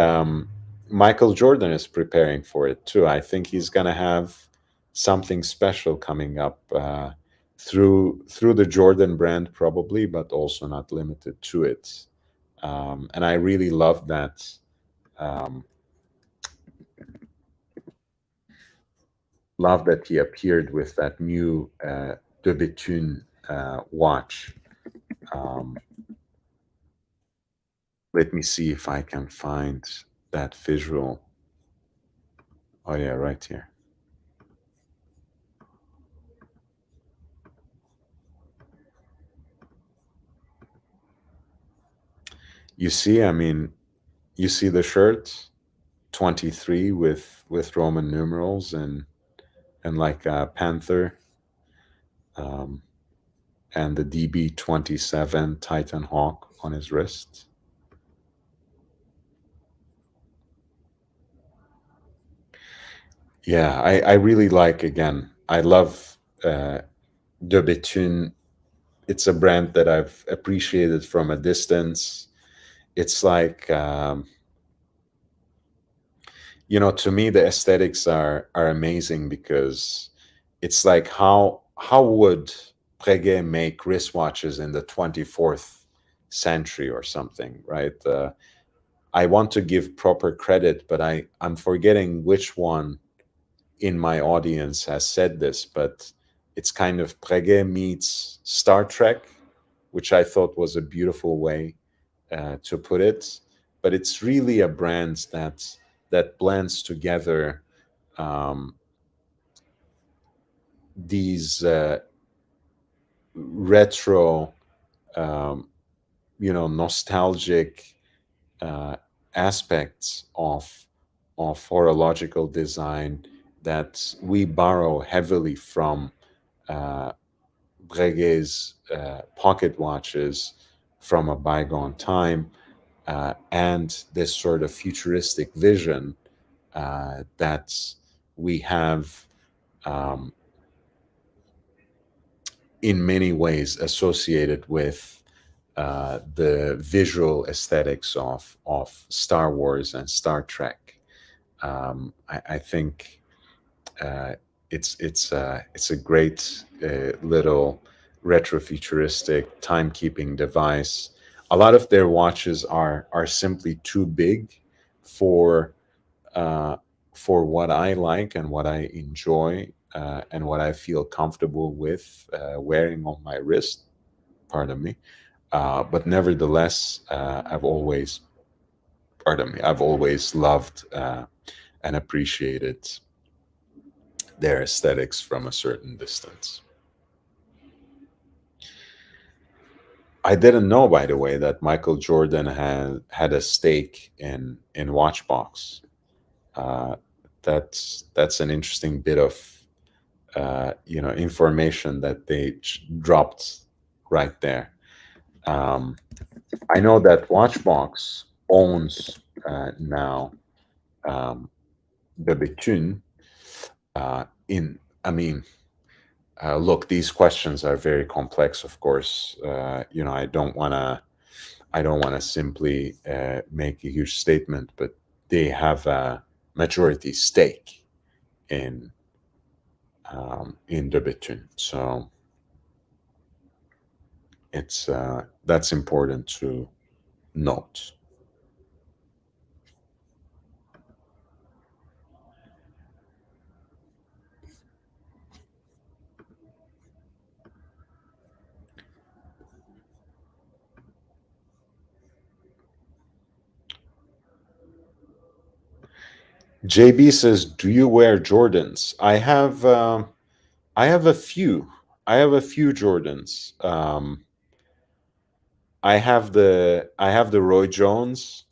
Michael Jordan is preparing for it too. I think he's gonna have something special coming up through the Jordan brand, probably, but also not limited to it. And I really love that. Um, Love that he appeared with that new De Bethune watch. Um, Let me see if I can find that visual. Oh yeah, right here. You see, I mean, you see the shirt 23 with Roman numerals and like a panther, um, and the DB 27 Titan Hawk on his wrist. Yeah, I really like, again, I love De Betun. It's a brand that I've appreciated from a distance. It's like, to me, the aesthetics are amazing because it's like, how would Breguet make wristwatches in the 24th century or something, right? I want to give proper credit, but I'm forgetting which one in my audience has said this, but it's kind of Breguet meets Star Trek, which I thought was a beautiful way to put it. But it's really a brand that blends together um, these retro, um, nostalgic uh, aspects of horological design that we borrow heavily from uh, Breguet's pocket watches from a bygone time, and this sort of futuristic vision that we have, um, in many ways associated with the visual aesthetics of Star Wars and Star Trek. I think uh, it's a great little retrofuturistic timekeeping device. A lot of their watches are simply too big for uh, for what I like and what I enjoy, and what I feel comfortable with wearing on my wrist. Pardon me. But nevertheless, I've always loved and appreciated their aesthetics from a certain distance. I didn't know, by the way, that Michael Jordan had a stake in Watchbox. Uh, that's an interesting bit of information that they dropped right there. Um, I know that Watchbox owns now um, the Betun. In I mean, look, these questions are very complex. Of course, I don't want to simply make a huge statement, but they have a majority stake in the Betun. So it's that's important to note. JB says, "Do you wear Jordans?" I have a few. I have a few Jordans. I have the Roy Jones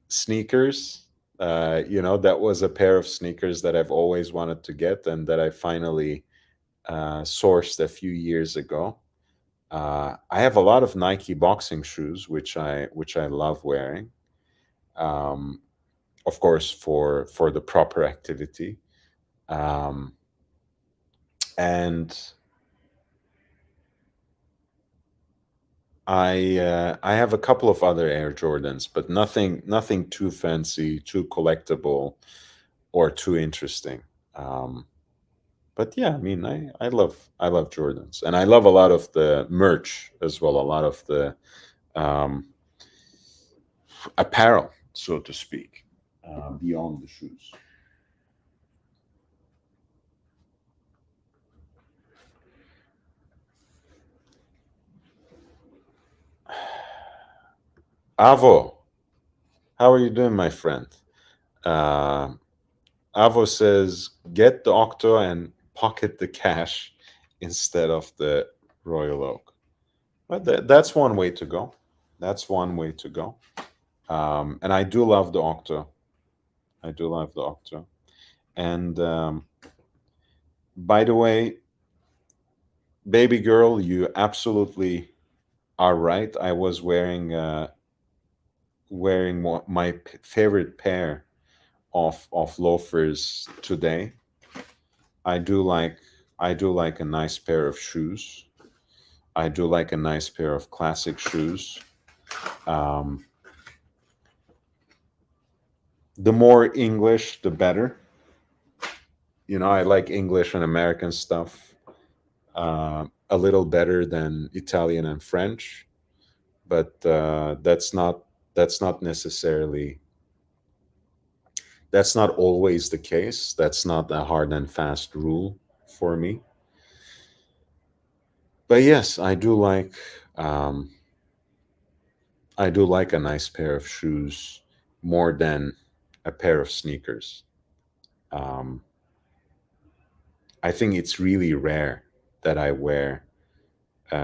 sneakers. That was a pair of sneakers that I've always wanted to get and that I finally sourced a few years ago. I have a lot of Nike boxing shoes, which I love wearing. Um, of course, for the proper activity. Um, and I have a couple of other Air Jordans, but nothing too fancy, too collectible, or too interesting. Um, but yeah, I mean, I love Jordans, and I love a lot of the merch as well, a lot of the um, apparel, so to speak, beyond the shoes. Avo, how are you doing, my friend? Uh, Avo says, get the Octo and pocket the cash instead of the Royal Oak. But that's one way to go. That's one way to go. And I do love the Octo. I do love the Octo. And by the way, baby girl, you absolutely are right. I was wearing my favorite pair of loafers today. I do like I do like a nice pair of shoes. I do like a nice pair of classic shoes. Um, the more English, the better. You know, I like English and American stuff a little better than Italian and French, but that's not necessarily that's not always the case. That's not a hard and fast rule for me. But yes, um, I do like a nice pair of shoes more than a pair of sneakers. Um, I think it's really rare that I wear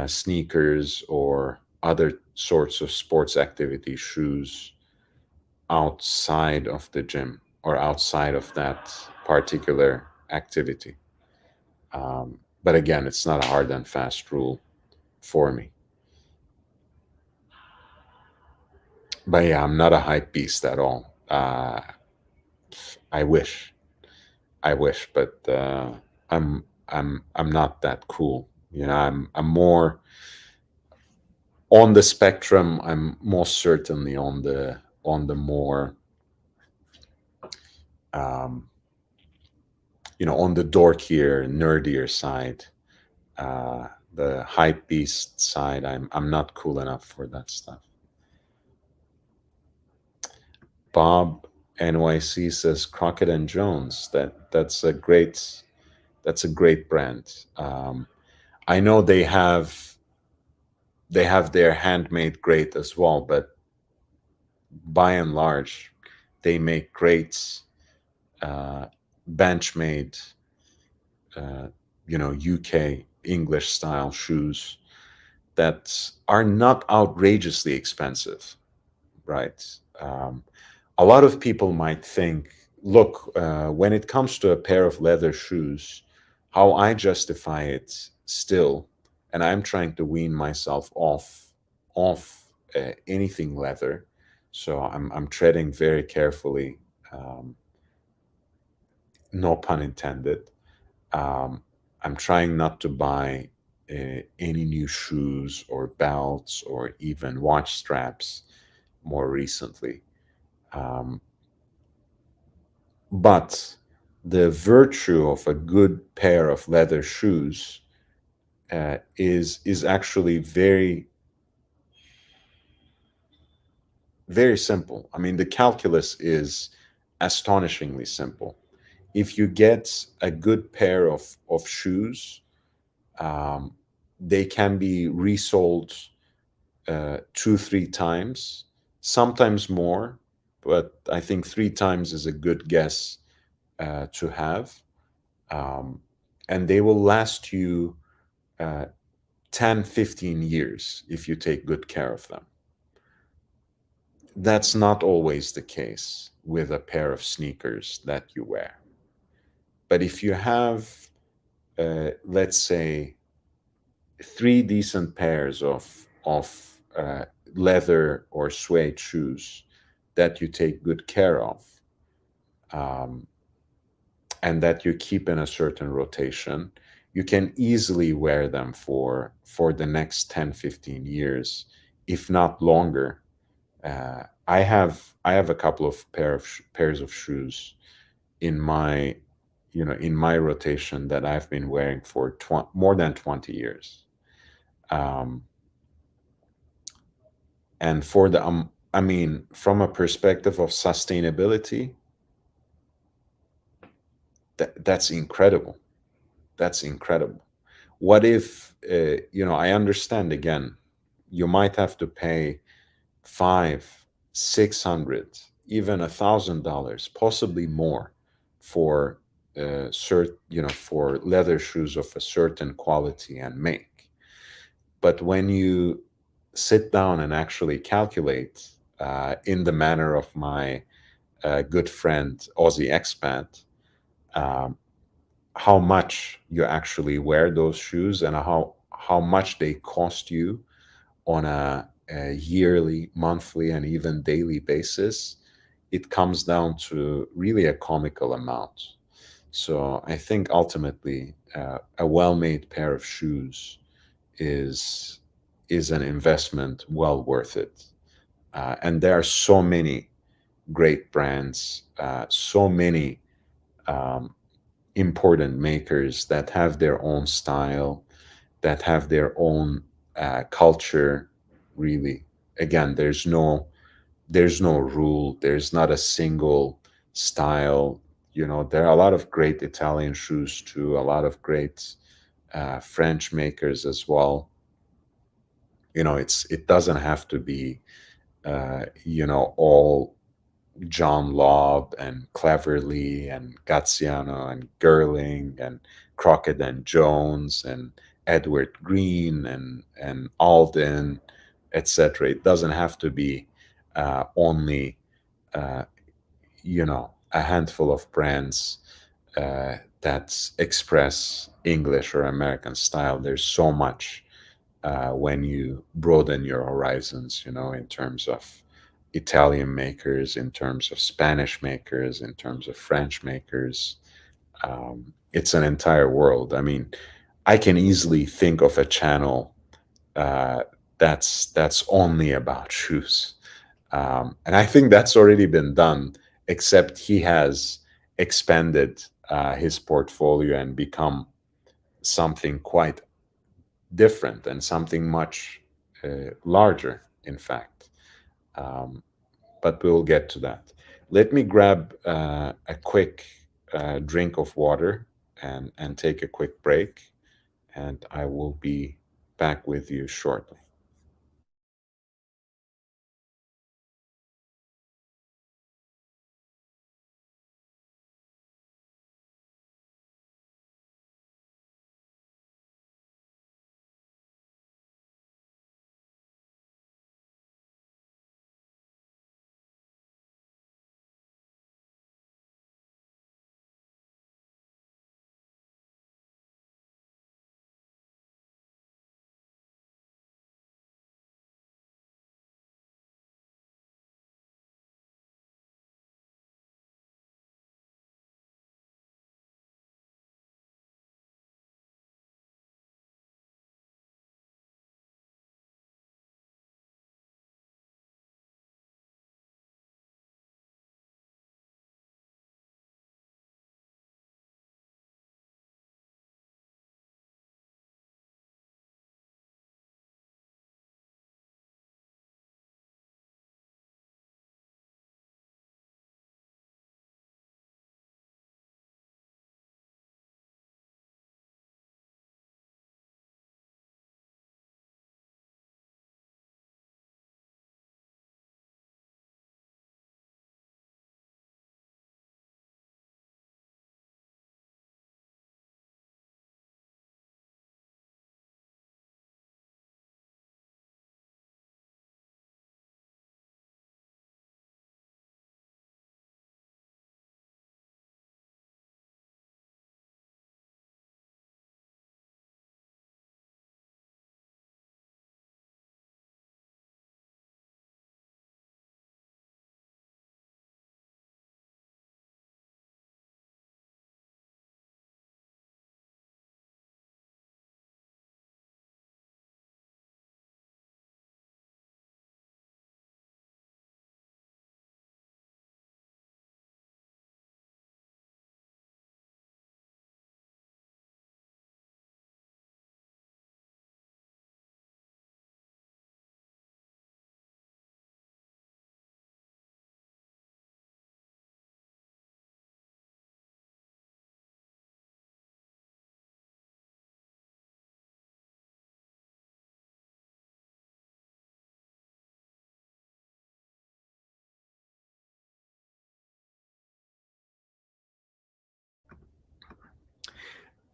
sneakers or other sorts of sports activity shoes outside of the gym or outside of that particular activity. But again, it's not a hard and fast rule for me. But yeah, I'm not a hype beast at all. I wish, I wish, but I'm not that cool. You know, I'm more on the spectrum. I'm most certainly on the more um, on the dorkier, nerdier side. Uh, the hype beast side, I'm not cool enough for that stuff. Bob NYC says Crockett and Jones. That's a great brand. I know they have their handmade great as well, but by and large, they make great uh, benchmade, uh, UK English style shoes that are not outrageously expensive, right? Um, a lot of people might think, look, when it comes to a pair of leather shoes, how I justify it still, and I'm trying to wean myself off anything leather, so I'm treading very carefully, um, no pun intended. Um, I'm trying not to buy any new shoes or belts or even watch straps more recently. Um, but the virtue of a good pair of leather shoes is actually very simple. I mean, the calculus is astonishingly simple. If you get a good pair of shoes, um, they can be resold 2, 3 times, sometimes more, but I think 3 times is a good guess to have. Um, and they will last you uh, 10, 15 years if you take good care of them. That's not always the case with a pair of sneakers that you wear. But if you have, let's say, 3 decent pairs of leather or suede shoes that you take good care of, um, and that you keep in a certain rotation, you can easily wear them for the next 10, 15 years, if not longer. I have a couple of pairs of shoes in my in my rotation that I've been wearing for more than 20 years. Um, and for the I mean, from a perspective of sustainability, that's incredible. That's incredible. What if I understand, again, you might have to pay five, 600, even $1,000, possibly more, for for leather shoes of a certain quality and make. But sit down and actually calculate, in the manner of my good friend Aussie expat, um, how much you actually wear those shoes and how much they cost you on a yearly, monthly, and even daily basis, it comes down to really a comical amount. So I think ultimately, a well-made pair of shoes is is an investment well worth it. And there are so many great brands, so many um, important makers that have their own style, that have their own culture. Really, again, there's no rule. There's not a single style. There are a lot of great Italian shoes too. A lot of great French makers as well. It doesn't have to be all John Lobb and Cleverly and Gaziano and Gerling and Crockett and Jones and Edward Green and Alden, etc. It doesn't have to be only uh, a handful of brands that express English or American style. There's so much when you broaden your horizons, in terms of Italian makers, in terms of Spanish makers, in terms of French makers. It's an entire world. I mean, I can easily think of a channel uh, that's only about shoes, and I think that's already been done. Except he has expanded his portfolio and become something quite different and something much larger, in fact. Um, but we'll get to that. Let me grab a quick drink of water and take a quick break, and I will be back with you shortly.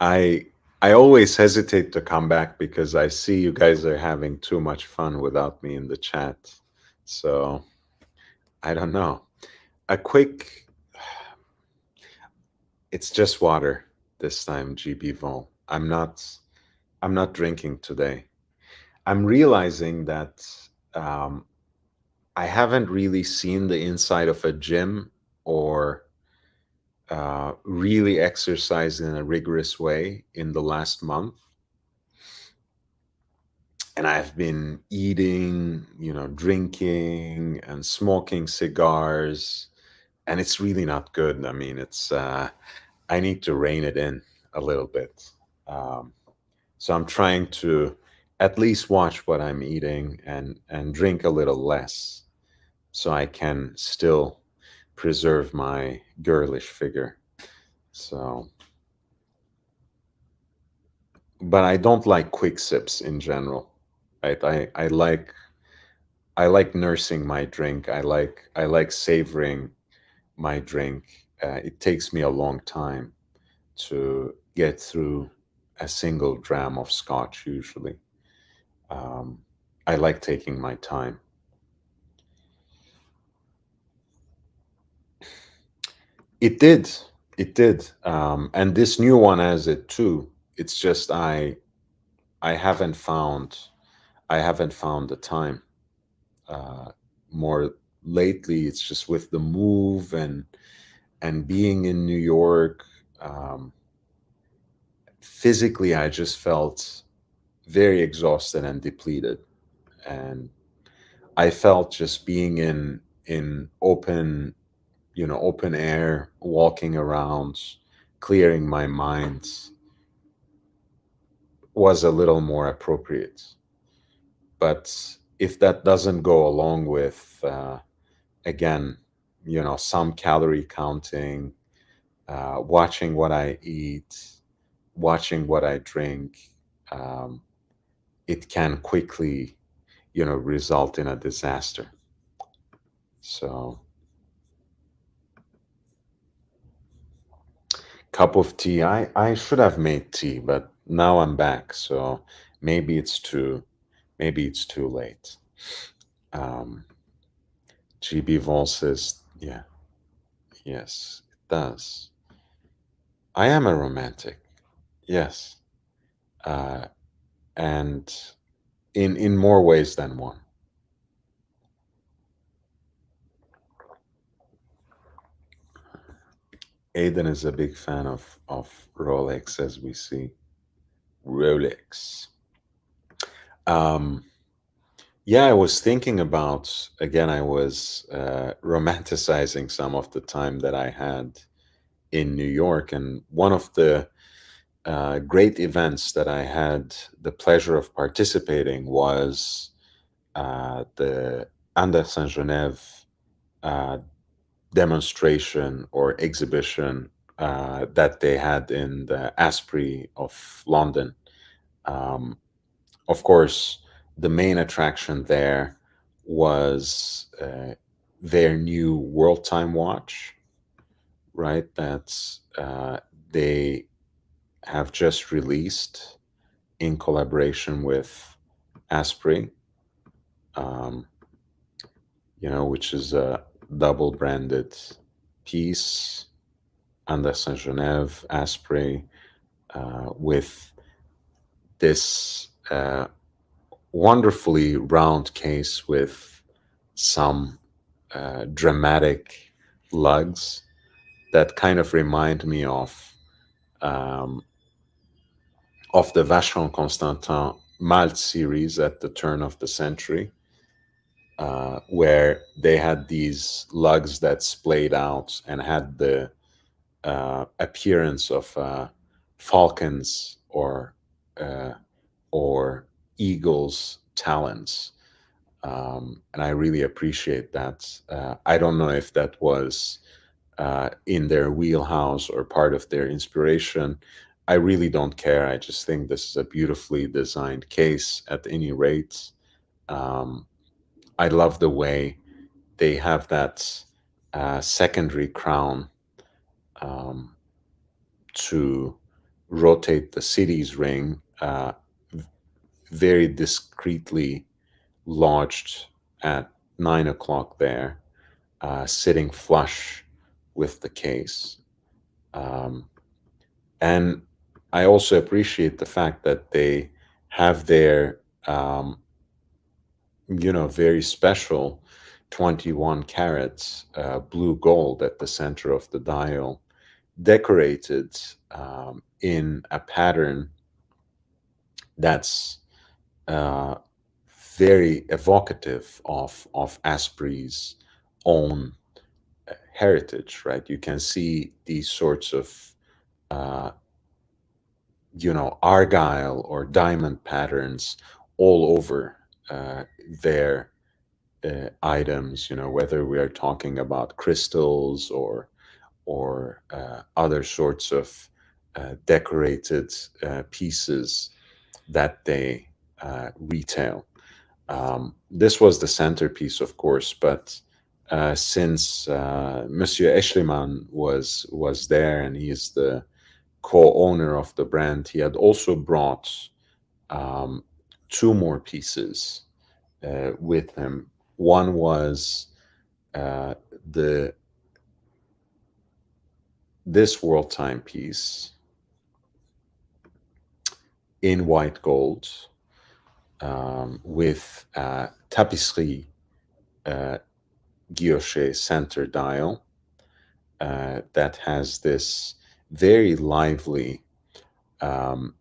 I I always hesitate to come back because I see you guys are having too much fun without me in the chat. So I don't know. A quick, it's just water this time, GB Vol. I'm not drinking today. I'm realizing that um, I haven't really seen the inside of a gym or really exercised in a rigorous way in the last month. And I've been eating, drinking and smoking cigars, and it's really not good. I mean, I need to rein it in a little bit. Um, so I'm trying to at least watch what I'm eating and drink a little less so I can still preserve my girlish figure. So, but I don't like quick sips in general. Right? I like nursing my drink. I like savoring my drink. It takes me a long time to get through a single dram of scotch usually. Um, I like taking my time. It did, it did, and this new one has it too. It's just I haven't found I haven't found the time. Uh, More lately, it's just with the move and being in New York. Um, Physically, I just felt very exhausted and depleted, and I felt just being in open air, walking around, clearing my mind was a little more appropriate. But if that doesn't go along with again, some calorie counting, watching what I eat, watching what I drink, um, it can quickly, result in a disaster. So, cup of tea. I should have made tea, but now I'm back, so maybe it's too maybe it's too late. Um, GB Vol says, yeah, yes, it does. I am a romantic, yes, uh, and in more ways than one. Aiden is a big fan of Rolex, as we see. Rolex. Um, yeah, I was thinking about again. I was romanticizing some of the time that I had in New York, and one of the great events that I had the pleasure of participating was the Anderson Genève uh, demonstration or exhibition that they had in the Asprey of London. Um, of course, the main attraction there was their new world time watch, right? That's they have just released in collaboration with Asprey, um, which is a double branded piece under Saint Genève, Asprey, with this wonderfully round case with some dramatic lugs that kind of remind me um, of the Vacheron Constantin Malt series at the turn of the century, where they had these lugs that splayed out and had the appearance of falcons uh, or eagles' talons. And I really appreciate that. I don't know if that was in their wheelhouse or part of their inspiration. I really don't care. I just think this is a beautifully designed case at any rate. Um, I love the way they have that secondary crown um, to rotate the city's ring, very discreetly lodged at 9 o'clock there, sitting flush with the case. Um, and I also appreciate the fact that they have their, very special 21 carats blue gold at the center of the dial, decorated in a pattern that's uh, very evocative of Asprey's own heritage, right? You can see these sorts of uh, argyle or diamond patterns all over their items. Whether we are talking about crystals or other sorts of decorated pieces that they retail. This was the centerpiece, of course, but since Monsieur Eschliman was there and he is the co-owner of the brand, he had also brought um, two more pieces with him. One was uh, the this world timepiece in white gold with tapisserie guilloche center dial that has this very lively um,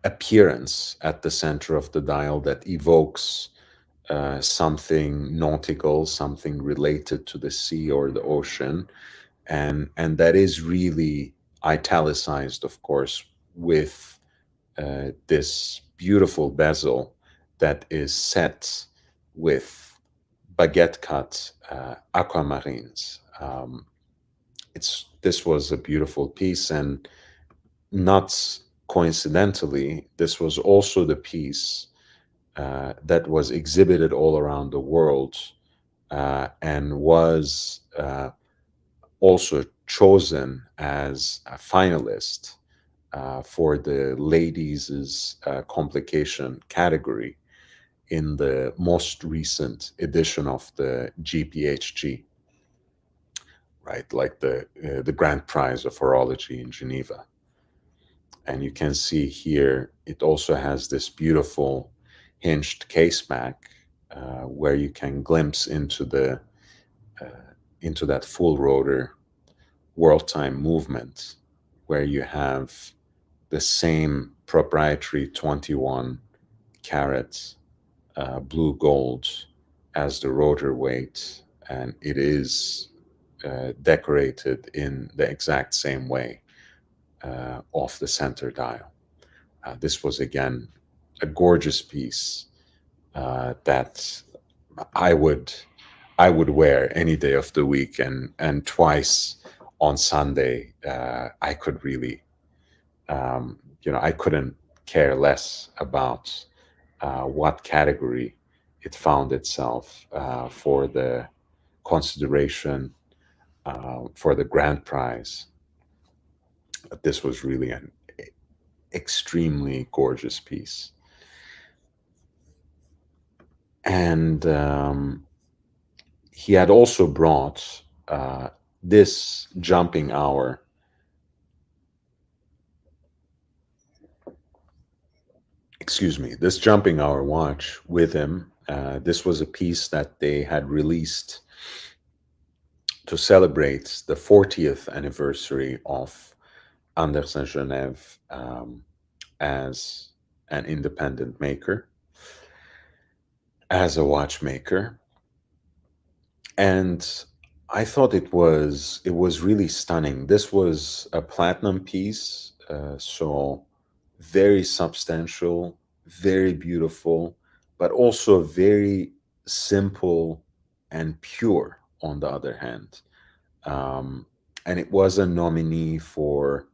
appearance at the center of the dial that evokes something nautical, something related to the sea or the ocean, and that is really italicized, of course, with this beautiful bezel that is set with baguette cut aquamarines. This was a beautiful piece, and not coincidentally, this was also the piece that was exhibited all around the world and was also chosen as a finalist for the ladies' complication category in the most recent edition of the GPHG, right? Like the Grand Prize of Horology in Geneva. And you can see here, it also has this beautiful hinged case back where you can glimpse into that full rotor world time movement, where you have the same proprietary 21 carat blue gold as the rotor weight, and it is decorated in the exact same way off the center dial. This was again a gorgeous piece that I would I would wear any day of the week, and twice on Sunday. I could really, I couldn't care less about what category it found itself for the consideration for the grand prize. But this was really an extremely gorgeous piece. And he had also brought this jumping hour, this jumping hour watch with him. This was a piece that they had released to celebrate the 40th anniversary of Andersen Genève as an independent maker, as a watchmaker. And I thought it was really stunning. This was a platinum piece, so very substantial, very beautiful, but also very simple and pure. On the other hand, um, and it was a nominee for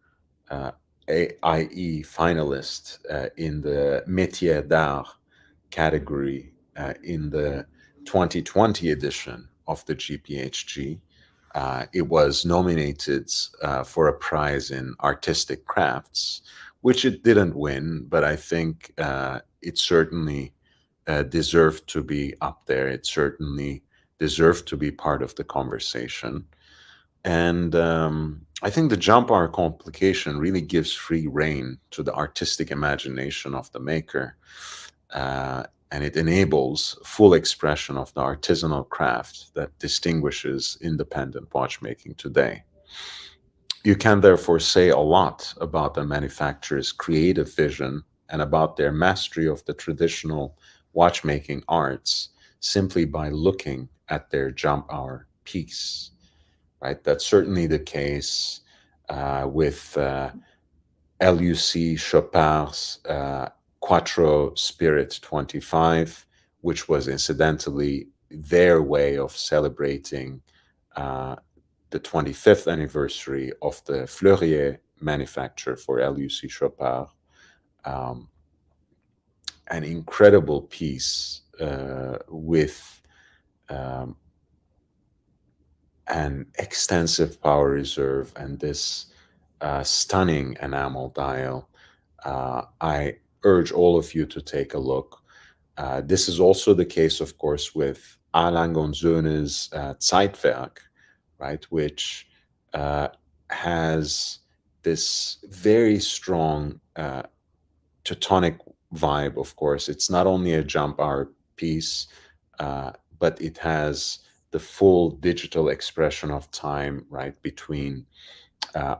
uh, AIE finalist in the Métier d'Art category in the 2020 edition of the GPHG. It was nominated for a prize in artistic crafts, which it didn't win, but I think it certainly deserved to be up there. It certainly deserved to be part of the conversation. And I think the jump hour complication really gives free rein to the artistic imagination of the maker. And it enables full expression of the artisanal craft that distinguishes independent watchmaking today. You can therefore say a lot about the manufacturer's creative vision and about their mastery of the traditional watchmaking arts simply by looking at their jump hour piece, right? That's certainly the case with LUC Chopard's Quattro Spirit 25, which was incidentally their way of celebrating uh, the 25th anniversary of the Fleurier manufacture for LUC Chopard. Um, an incredible piece with um, an extensive power reserve and this stunning enamel dial. I urge all of you to take a look. This is also the case, of course, with Alain Gonzone's Zeitwerk, right, which uh, has this very strong Teutonic vibe, of course. It's not only a jump hour piece, but it has the full digital expression of time, right, between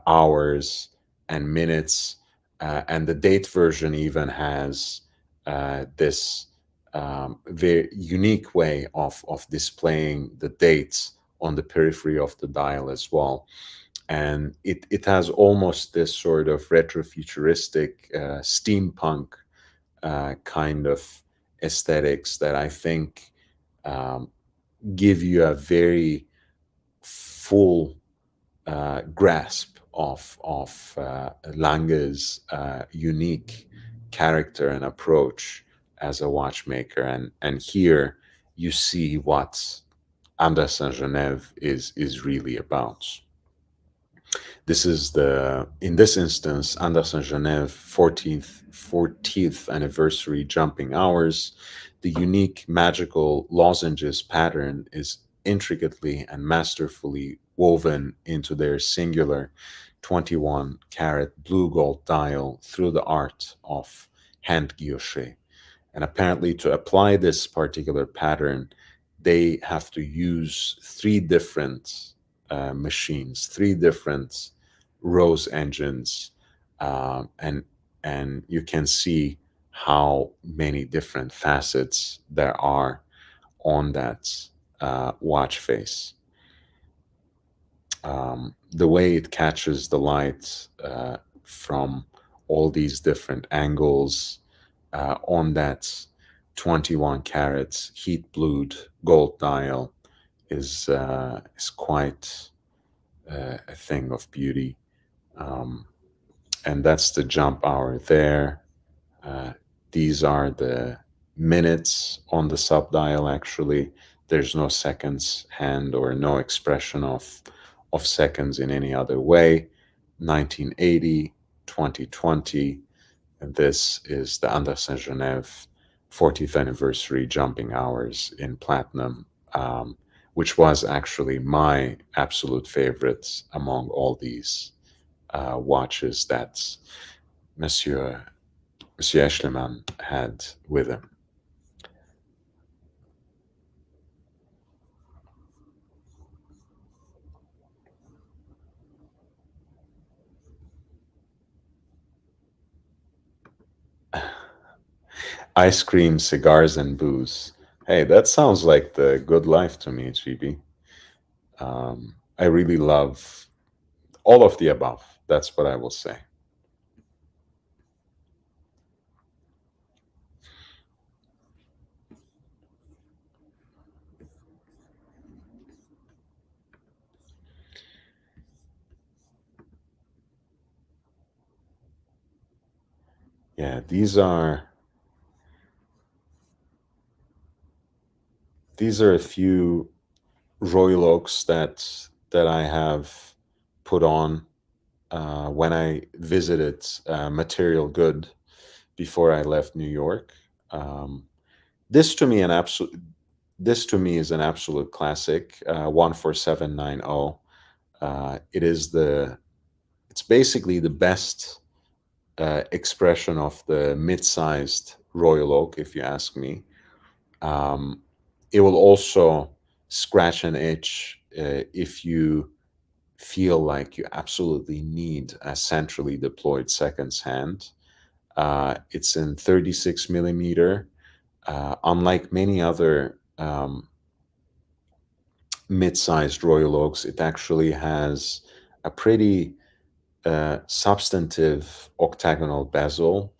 hours and minutes. And the date version even has this very unique way of displaying the dates on the periphery of the dial as well. And it has almost this sort of retrofuturistic steampunk kind of aesthetics that I think um, give you a very full grasp of Lange's unique character and approach as a watchmaker, and here you see what Anderson Genève is really about. This is the, in this instance, Anderson Genève 40th anniversary jumping hours. The unique magical lozenges pattern is intricately and masterfully woven into their singular 21 carat blue gold dial through the art of hand guilloche. And apparently, to apply this particular pattern, they have to use three different machines, three different Rose engines, and you can see how many different facets there are on that watch face. The way it catches the light from all these different angles on that 21 carats heat blued gold dial is quite a thing of beauty. Um, and that's the jump hour there. Uh, these are the minutes on the subdial. Actually, there's no seconds hand or no expression of seconds in any other way. 1980, 2020, and this is the Anderson Genève 40th anniversary jumping hours in platinum, which was actually my absolute favorite among all these watches that Monsieur Monsieur Eschliman had with him. Ice cream, cigars, and booze. Hey, that sounds like the good life to me, GB. I really love all of the above. That's what I will say. Yeah, these are a few Royal Oaks that that I have put on when I visited Material Good before I left New York. Um, this to me an absolute. This to me is an absolute classic. 14790. It is the. It's basically the best expression of the mid-sized Royal Oak, if you ask me. Um, it will also scratch an itch if you feel like you absolutely need a centrally deployed seconds hand. It's in 36 millimeter. Unlike many other mid-sized Royal Oaks, it actually has a pretty substantive octagonal bezel.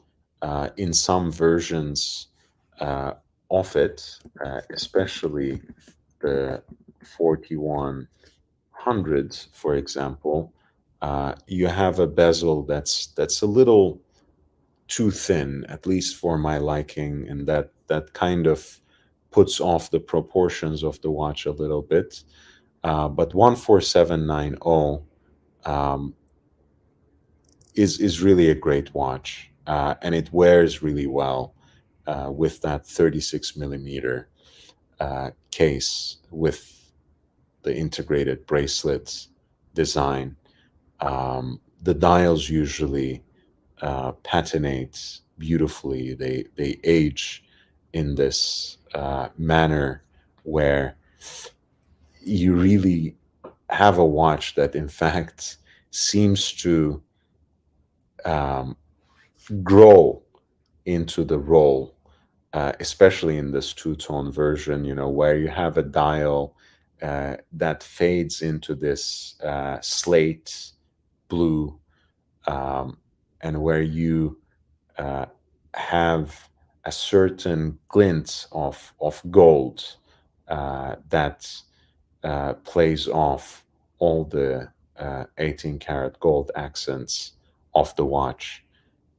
In some versions uh, of it, especially the 4100s, for example, you have a bezel that's a little too thin, at least for my liking, and that kind of puts off the proportions of the watch a little bit. But 14790 um, is really a great watch, and it wears really well with that 36 millimeter case with the integrated bracelet design. The dials usually patinate beautifully. They age in this manner where you really have a watch that, in fact, seems to um, grow into the role, especially in this two-tone version, where you have a dial that fades into this slate blue, um, and where you uh, have a certain glint of gold that plays off all the 18 karat gold accents of the watch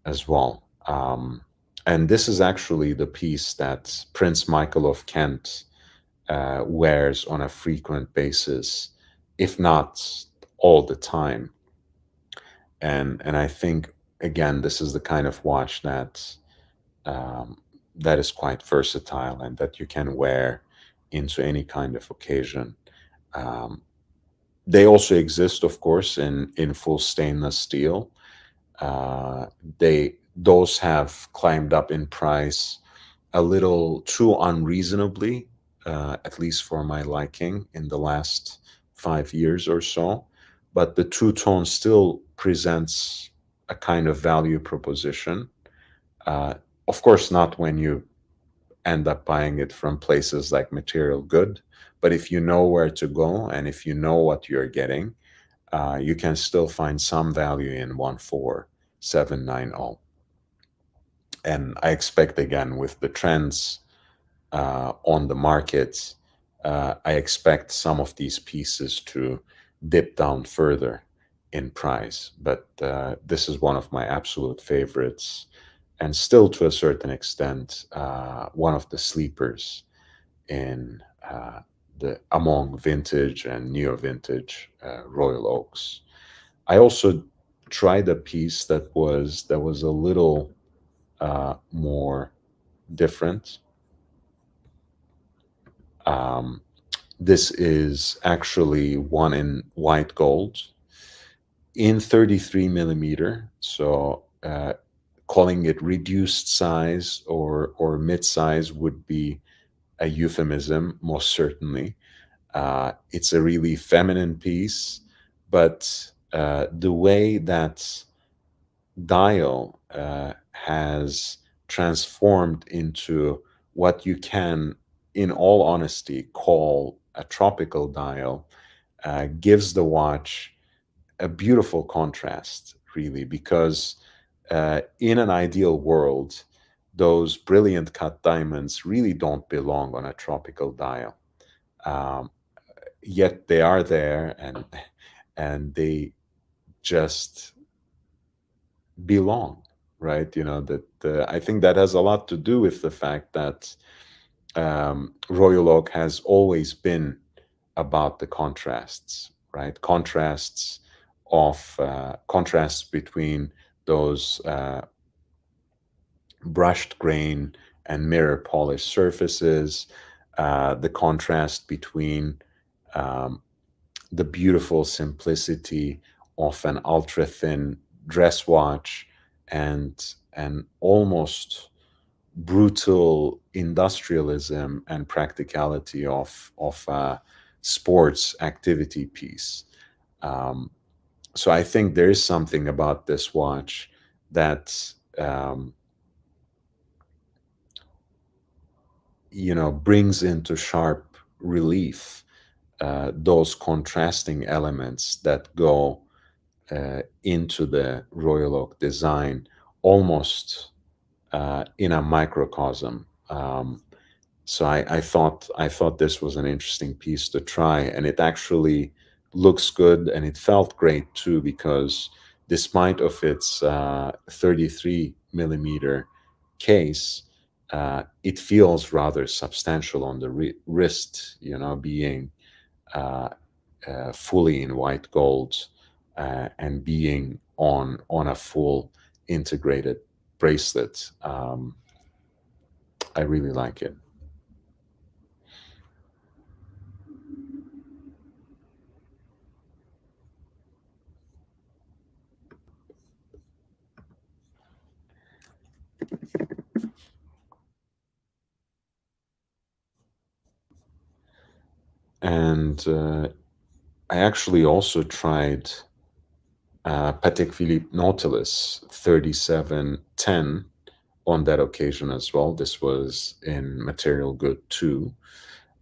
as well. And this is actually the piece that Prince Michael of Kent wears on a frequent basis, if not all the time. And I think again, this is the kind of watch um, that is quite versatile and that you can wear into any kind of occasion. Um, they also exist, of course, in full stainless steel. Uh, they those have climbed up in price a little too unreasonably, at least for my liking, in the last 5 years or so. But the two tone still presents a kind of value proposition. Uh, of course, not when you end up buying it from places like Material Good, but if you know where to go and if you know what you're getting, you can still find some value in 14790. And I expect, again, with the trends on the market, I expect some of these pieces to dip down further in price. But this is one of my absolute favorites, and still to a certain extent, one of the sleepers in the among vintage and neo vintage Royal Oaks. I also tried a piece that was a little more different. Um, this is actually one in white gold in 33 millimeter. So calling it reduced size or mid size would be a euphemism, most certainly. It's a really feminine piece, but the way that dial has transformed into what you can, in all honesty, call a tropical dial gives the watch a beautiful contrast, really, because in an ideal world, those brilliant cut diamonds really don't belong on a tropical dial. Um, Yet they are there, and they just belong, right? That I think that has a lot to do with the fact that Royal Oak has always been about the contrasts. right? Contrasts between those brushed grain and mirror polished surfaces, the contrast between um, the beautiful simplicity of an ultra thin dress watch and an almost brutal industrialism and practicality of a sports activity piece. Um, so I think there is something about this watch that brings into sharp relief those contrasting elements that go into the Royal Oak design almost in a microcosm. So I thought this was an interesting piece to try, and it actually looks good, and it felt great too because despite of its 33 millimeter case, it feels rather substantial on the wrist. Being uh, fully in white gold and being on a full integrated bracelet. I really like it. And I actually also tried Patek Philippe Nautilus 3710 on that occasion as well. This was in Material Good 2.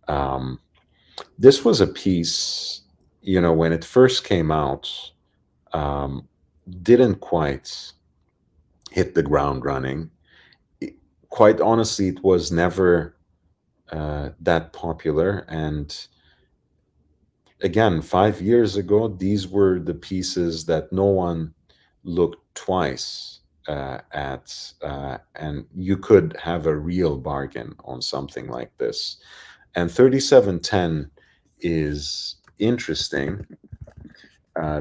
Um, this was a piece, when it first came out, um, didn't quite hit the ground running. It- Quite honestly, it was never that popular. And again, 5 years ago, these were the pieces that no one looked twice at, and you could have a real bargain on something like this. And 3710 is interesting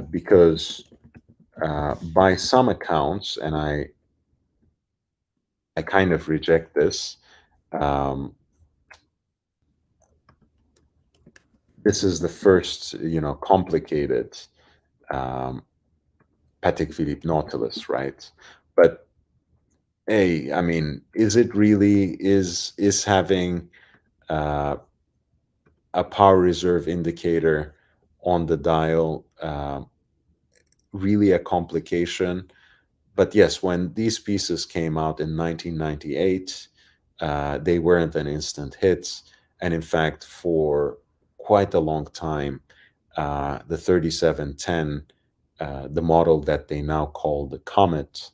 because by some accounts, and I kind of reject this. Um, this is the first, complicated um, Patek Philippe Nautilus, right? But hey, I mean, is it really is having uh, a power reserve indicator on the dial really a complication? But yes, when these pieces came out in 1998, they weren't an instant hit, and in fact, for quite a long time, the 3710, the model that they now call the Comet,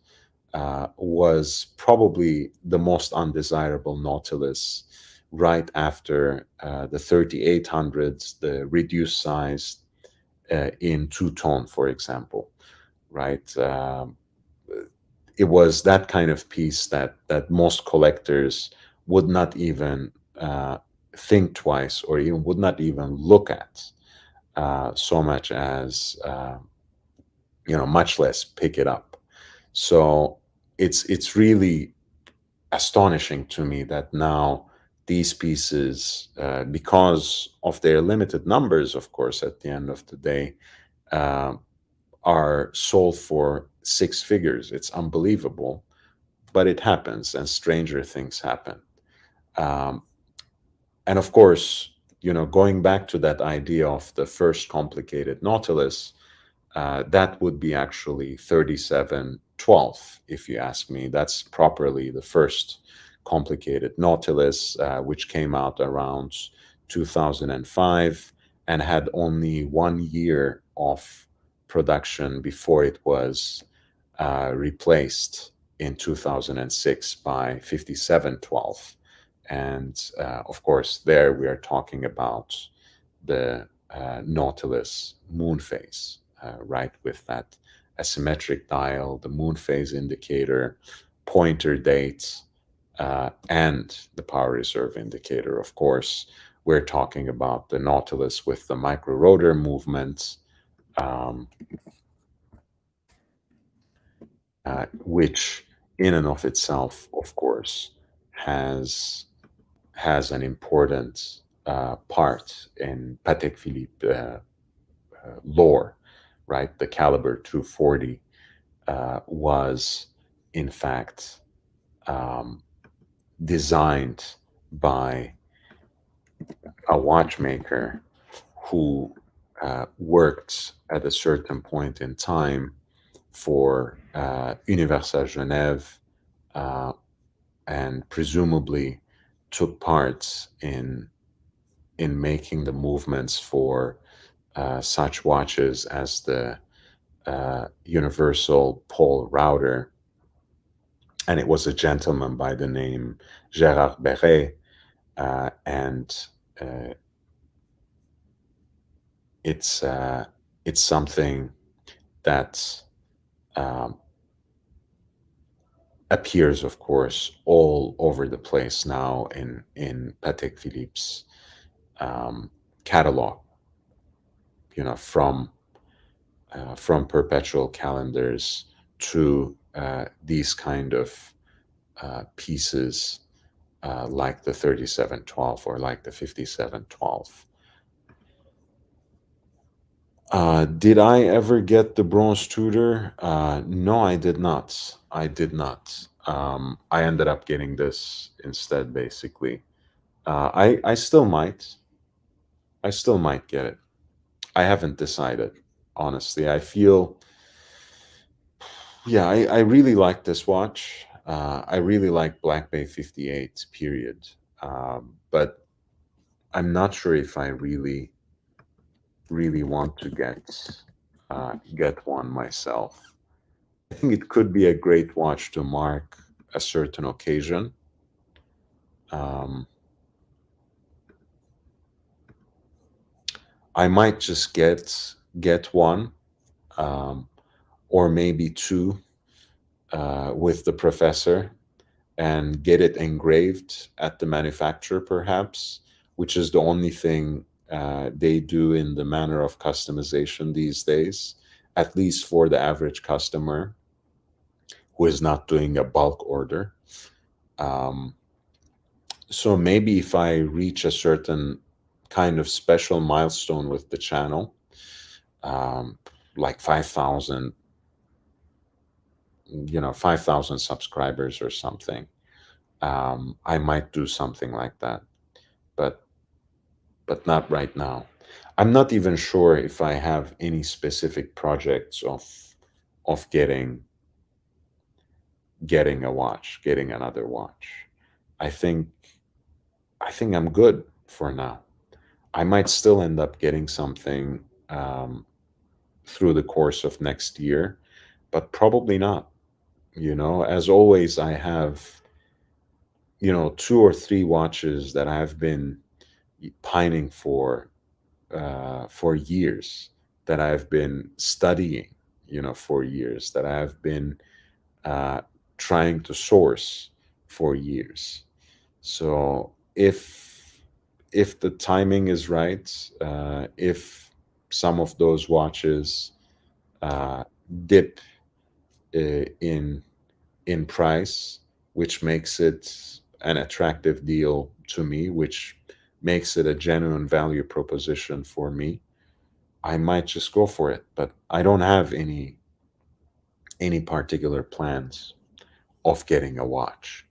was probably the most undesirable Nautilus right after the 3800s, the reduced size in two tone, for example, right? It was that kind of piece that most collectors would not even think twice or even would not even look at so much as much less pick it up. So it's really astonishing to me that now these pieces, because of their limited numbers, of course, at the end of the day, uh, are sold for six figures. It's unbelievable, but it happens, and stranger things happen. Um, and of course, going back to that idea of the first complicated Nautilus, that would be actually 3712, if you ask me. That's properly the first complicated Nautilus, which came out around 2005 and had only 1 year of production before it was replaced in 2006 by 5712. And of course, there we are talking about the Nautilus moon phase, right? With that asymmetric dial, the moon phase indicator, pointer dates, and the power reserve indicator. Of course, we're talking about the Nautilus with the micro rotor movements, um, which in and of itself, of course, has an important part in Patek Philippe lore, right? The caliber 240 was, in fact, um, designed by a watchmaker who worked at a certain point in time for Universal Genève, uh, and presumably took part in making the movements for such watches as the Universal Pole Router, and it was a gentleman by the name Gérard Beret, and uh, it's it's something that um, appears, of course, all over the place now in Patek Philippe's catalog. You know, from perpetual calendars to these kind of pieces, like the 3712 or like the 5712. Did I ever get the bronze Tudor? No, I did not. I did not. I ended up getting this instead, basically. I still might. I still might get it. I haven't decided, honestly. I feel, yeah, I really like this watch. I really like Black Bay 58, period. But I'm not sure if I really want to get one myself. I think it could be a great watch to mark a certain occasion. Um, I might just get one, um, or maybe two, with the professor, and get it engraved at the manufacturer, perhaps, which is the only thing they do in the manner of customization these days, at least for the average customer who is not doing a bulk order. Um, so maybe if I reach a certain kind of special milestone with the channel, um, like 5,000, 5,000 subscribers or something, I might do something like that. But not right now. I'm not even sure if I have any specific projects of getting a watch, getting another watch. I think I'm good for now. I might still end up getting something through the course of next year, but probably not. As always, I have, two or three watches that I've been pining for years, that I've been studying, for years, that I've been uh, trying to source for years. So if the timing is right, if some of those watches uh, dip in price, which makes it an attractive deal to me, which makes it a genuine value proposition for me, I might just go for it. But I don't have any particular plans of getting a watch,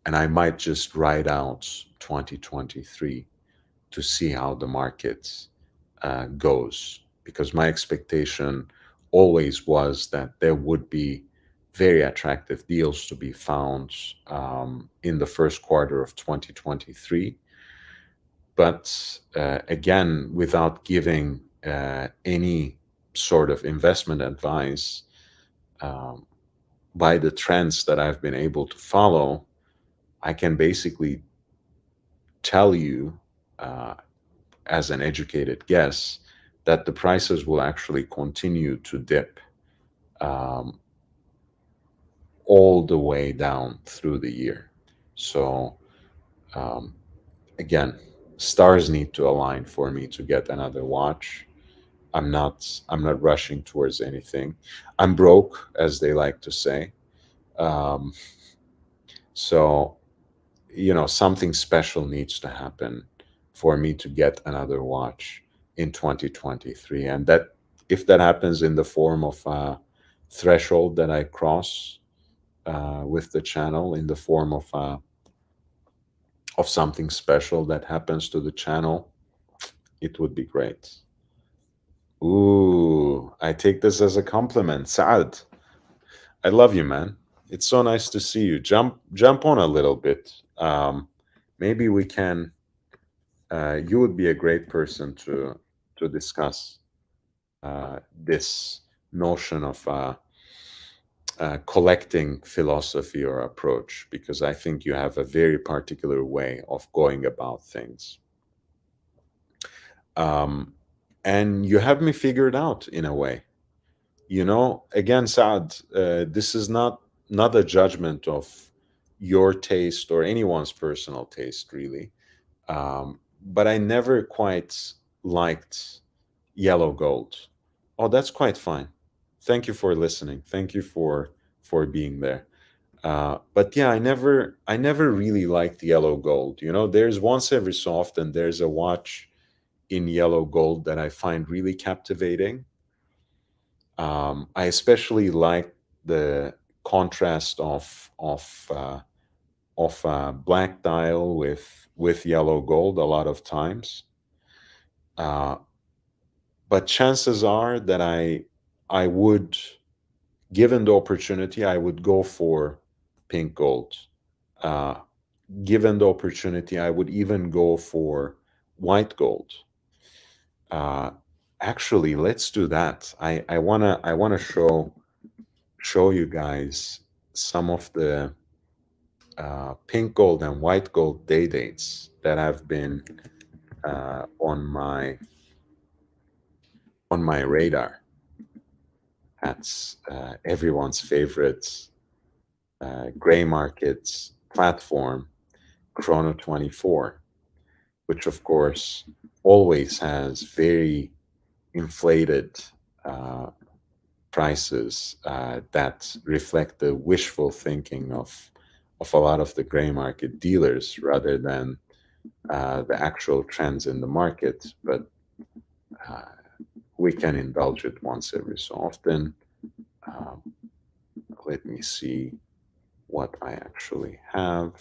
and I might just ride out 2023 to see how the market goes, because my expectation always was that there would be very attractive deals to be found in the first quarter of 2023. But again, without giving any sort of investment advice, um, by the trends that I've been able to follow, I can basically tell you, uh, as an educated guess, that the prices will actually continue to dip um, all the way down through the year. So, again, stars need to align for me to get another watch. I'm not rushing towards anything. I'm broke, as they like to say. Um, so something special needs to happen for me to get another watch in 2023, and that if that happens in the form of a threshold that I cross with the channel, in the form of something special that happens to the channel, it would be great. Ooh, I take this as a compliment. Saad, I love you, man. It's so nice to see you. Jump on a little bit. Maybe we can. You would be a great person to discuss this notion of collecting philosophy or approach, because I think you have a very particular way of going about things. Um, and you have me figured out in a way. Again, Saad, this is not a judgment of your taste or anyone's personal taste, really. But I never quite liked yellow gold. Oh, that's quite fine. Thank you for listening. Thank you for being there. But yeah, I never really liked yellow gold. There's once every so often there's a watch in yellow gold that I find really captivating. I especially like the contrast of black dial with yellow gold a lot of times. Uh, but chances are that I would, given the opportunity, I would go for pink gold. Uh, Given the opportunity, I would even go for white gold. Uh, Actually, let's do that. I wanna show you guys some of the pink gold and white gold day dates that have been on my radar. That's everyone's favorite gray markets platform, Chrono 24, which of course always has very inflated uh, prices that reflect the wishful thinking of a lot of the gray market dealers rather than the actual trends in the market. But uh, we can indulge it once every so often. Um, Let me see what I actually have.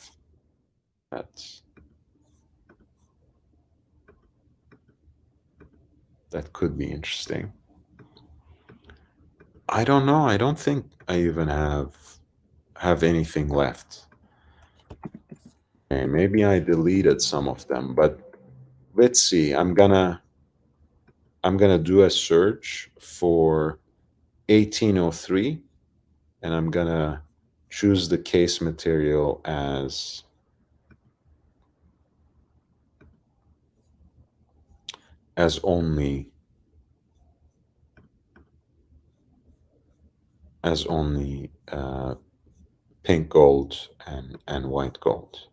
That's that could be interesting. I don't know. I don't think I even have anything left. Okay, maybe I deleted some of them, but let's see. I'm gonna do a search for 1803, and I'm gonna choose the case material as only pink gold and white gold.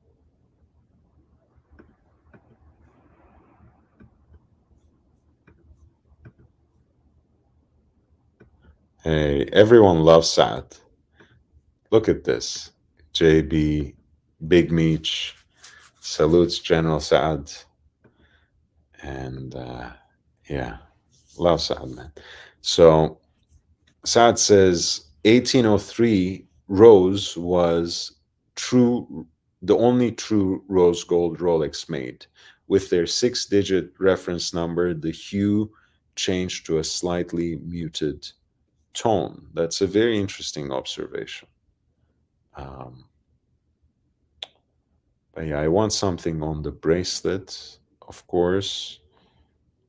Hey, everyone loves Saad. Look at this. JB, Big Meech, salutes General Saad. And yeah, love Saad, man. So Saad says 1803 rose was true, the only true rose gold Rolex made. With their 6-digit reference number, the hue changed to a slightly muted tone. That's a very interesting observation. Um, but yeah, I want something on the bracelet, of course,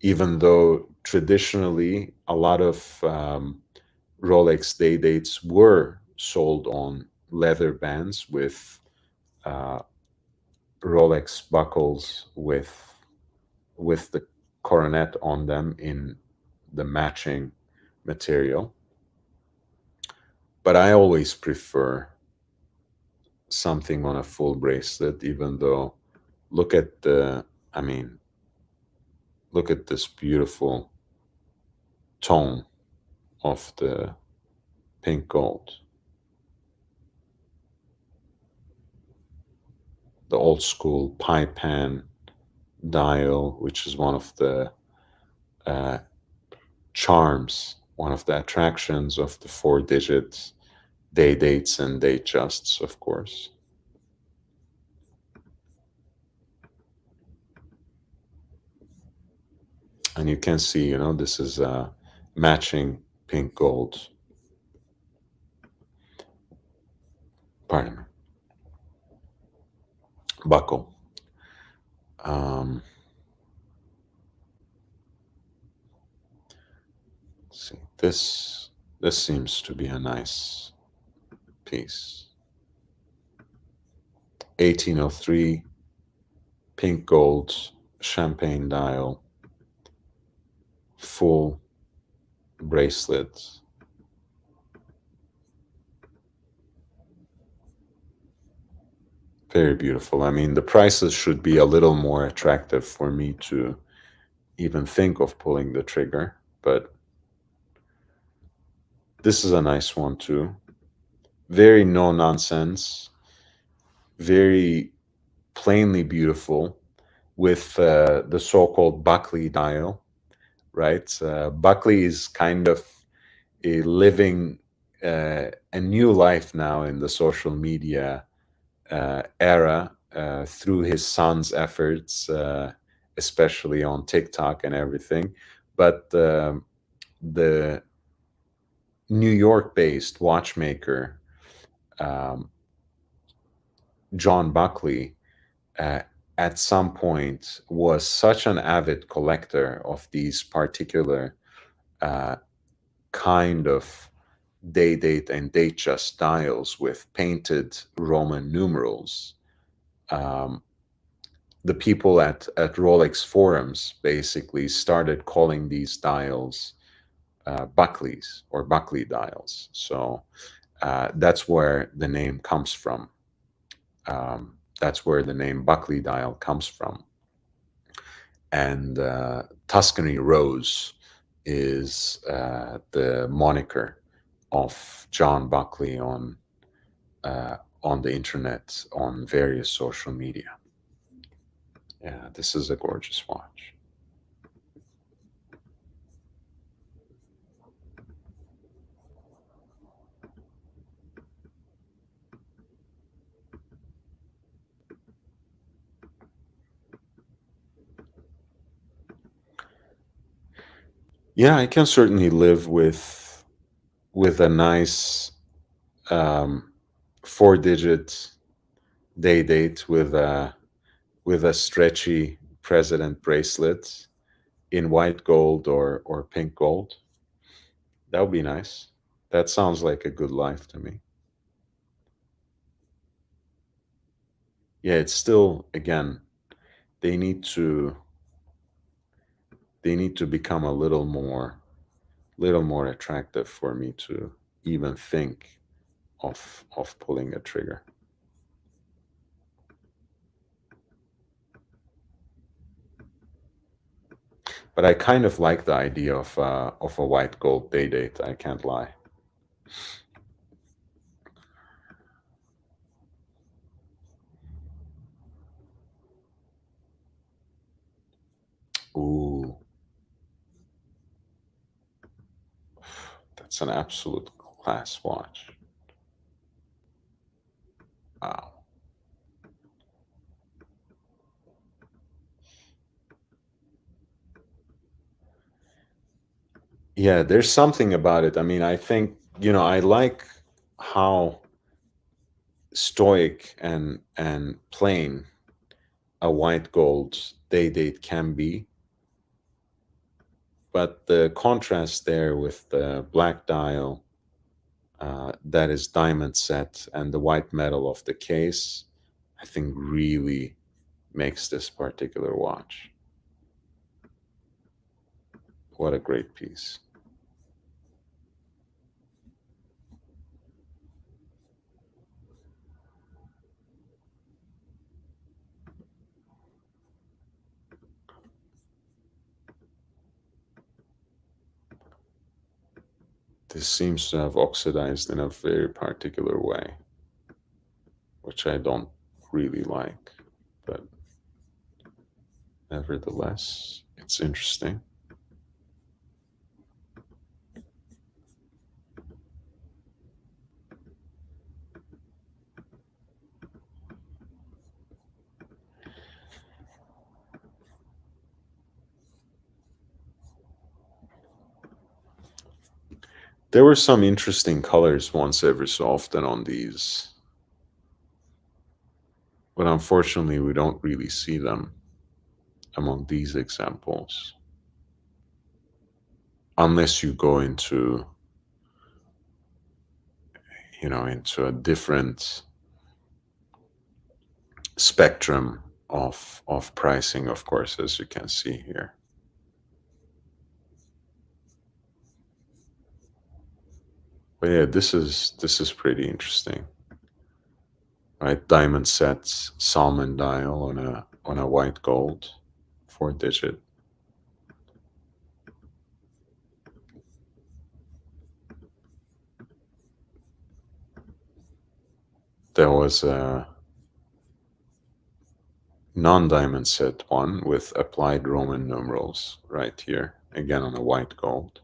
even though traditionally a lot of Rolex day dates were sold on leather bands with uh, Rolex buckles with the coronet on them in the matching material. But I always prefer something on a full bracelet, even though look at the, I mean, look at this beautiful tone of the pink gold. The old school pie pan dial, which is one of the uh, charms, one of the attractions of the 4 digit day dates and date justs, of course. And you can see, this is matching pink gold, pardon me, buckle. Um, let's see, this seems to be a nice piece. 1803 pink gold champagne dial, full bracelet. Very beautiful. I mean, the prices should be a little more attractive for me to even think of pulling the trigger, but this is a nice one too. Very no nonsense, very plainly beautiful with the so called Buckley dial, right? Buckley is kind of living a new life now in the social media era through his son's efforts, especially on TikTok and everything. But the New York based watchmaker, um, John Buckley, uh, at some point was such an avid collector of these particular uh, kind of day date and date just dials with painted Roman numerals. Um, the people at Rolex forums basically started calling these dials Buckleys or Buckley dials. So that's where the name comes from. That's where the name Buckley dial comes from. And Tuscany Rose is the moniker of John Buckley uh, on the internet, on various social media. Yeah, this is a gorgeous watch. Yeah, I can certainly live with a nice um, 4 digit day date with a stretchy president bracelet in white gold or pink gold. That would be nice. That sounds like a good life to me. Yeah, it's still again, they need to they need to become a little more attractive for me to even think of pulling a trigger. But I kind of like the idea of a white gold day date. I can't lie. Ooh, that's an absolute class watch. Wow. Yeah, there's something about it. I mean, I think, I like how stoic and plain a white gold day date can be, but the contrast there with the black dial that is diamond set and the white metal of the case, I think really makes this particular watch. What a great piece. This seems to have oxidized in a very particular way, which I don't really like, but nevertheless, it's interesting. There were some interesting colors once every so often on these, but unfortunately, we don't really see them among these examples unless you go into, into a different spectrum of pricing, of course, as you can see here. But yeah, this is pretty interesting, right? Diamond sets, salmon dial on a white gold, 4 digit. There was a non-diamond set one with applied Roman numerals right here, again on a white gold.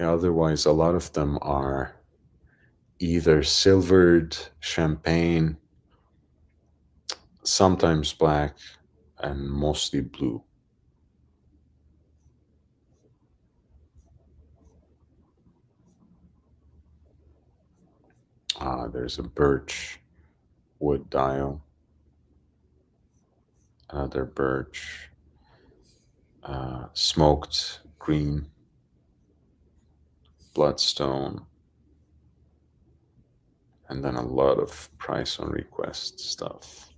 Yeah, otherwise, a lot of them are either silvered, champagne, sometimes black, and mostly blue. There's a birch wood dial, another birch, smoked green, bloodstone, and then a lot of price on request stuff.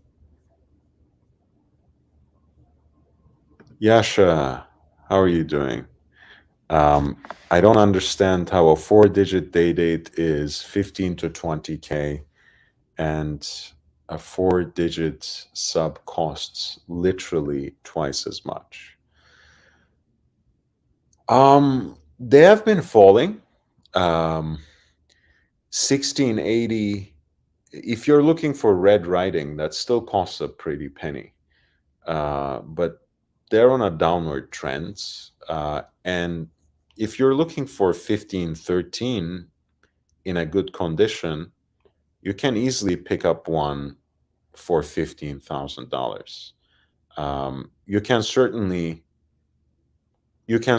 Yasha, how are you doing? Um, I don't understand how a 4 digit day date is 15 to 20K and a 4 digit sub costs literally twice as much. They have been falling. 1680, if you're looking for red writing, that still costs a pretty penny. But they're on a downward trend. And if you're looking for 1513 in a good condition, you can easily pick up one for $15,000. You can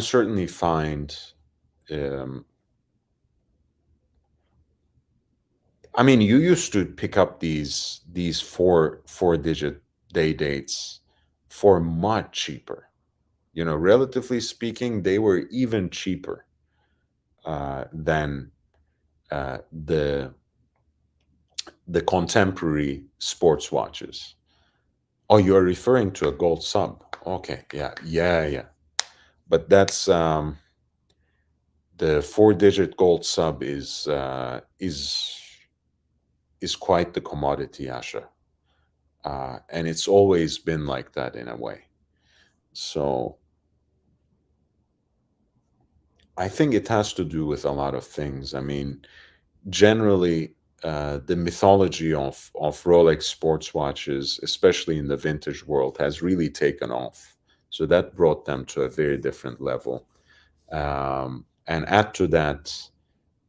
certainly find. Um, I mean, you used to pick up these four digit day dates for much cheaper. Relatively speaking, they were even cheaper than the contemporary sports watches. Oh, you are referring to a gold sub. Okay, yeah, yeah, yeah. But that's the 4 digit gold sub is quite the commodity, Asha, and it's always been like that in a way. So I think it has to do with a lot of things. I mean, generally, the mythology of Rolex sports watches, especially in the vintage world, has really taken off. So that brought them to a very different level. And add to that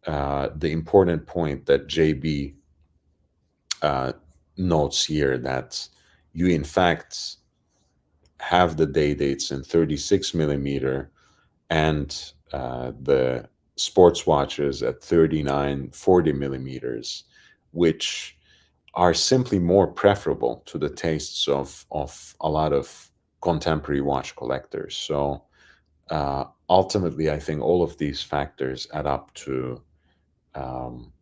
the important point that JB uh, notes here, that you in fact have the day dates in 36 millimeter and the sports watches at 39, 40 millimeters, which are simply more preferable to the tastes of a lot of contemporary watch collectors. So ultimately, I think all of these factors add up um,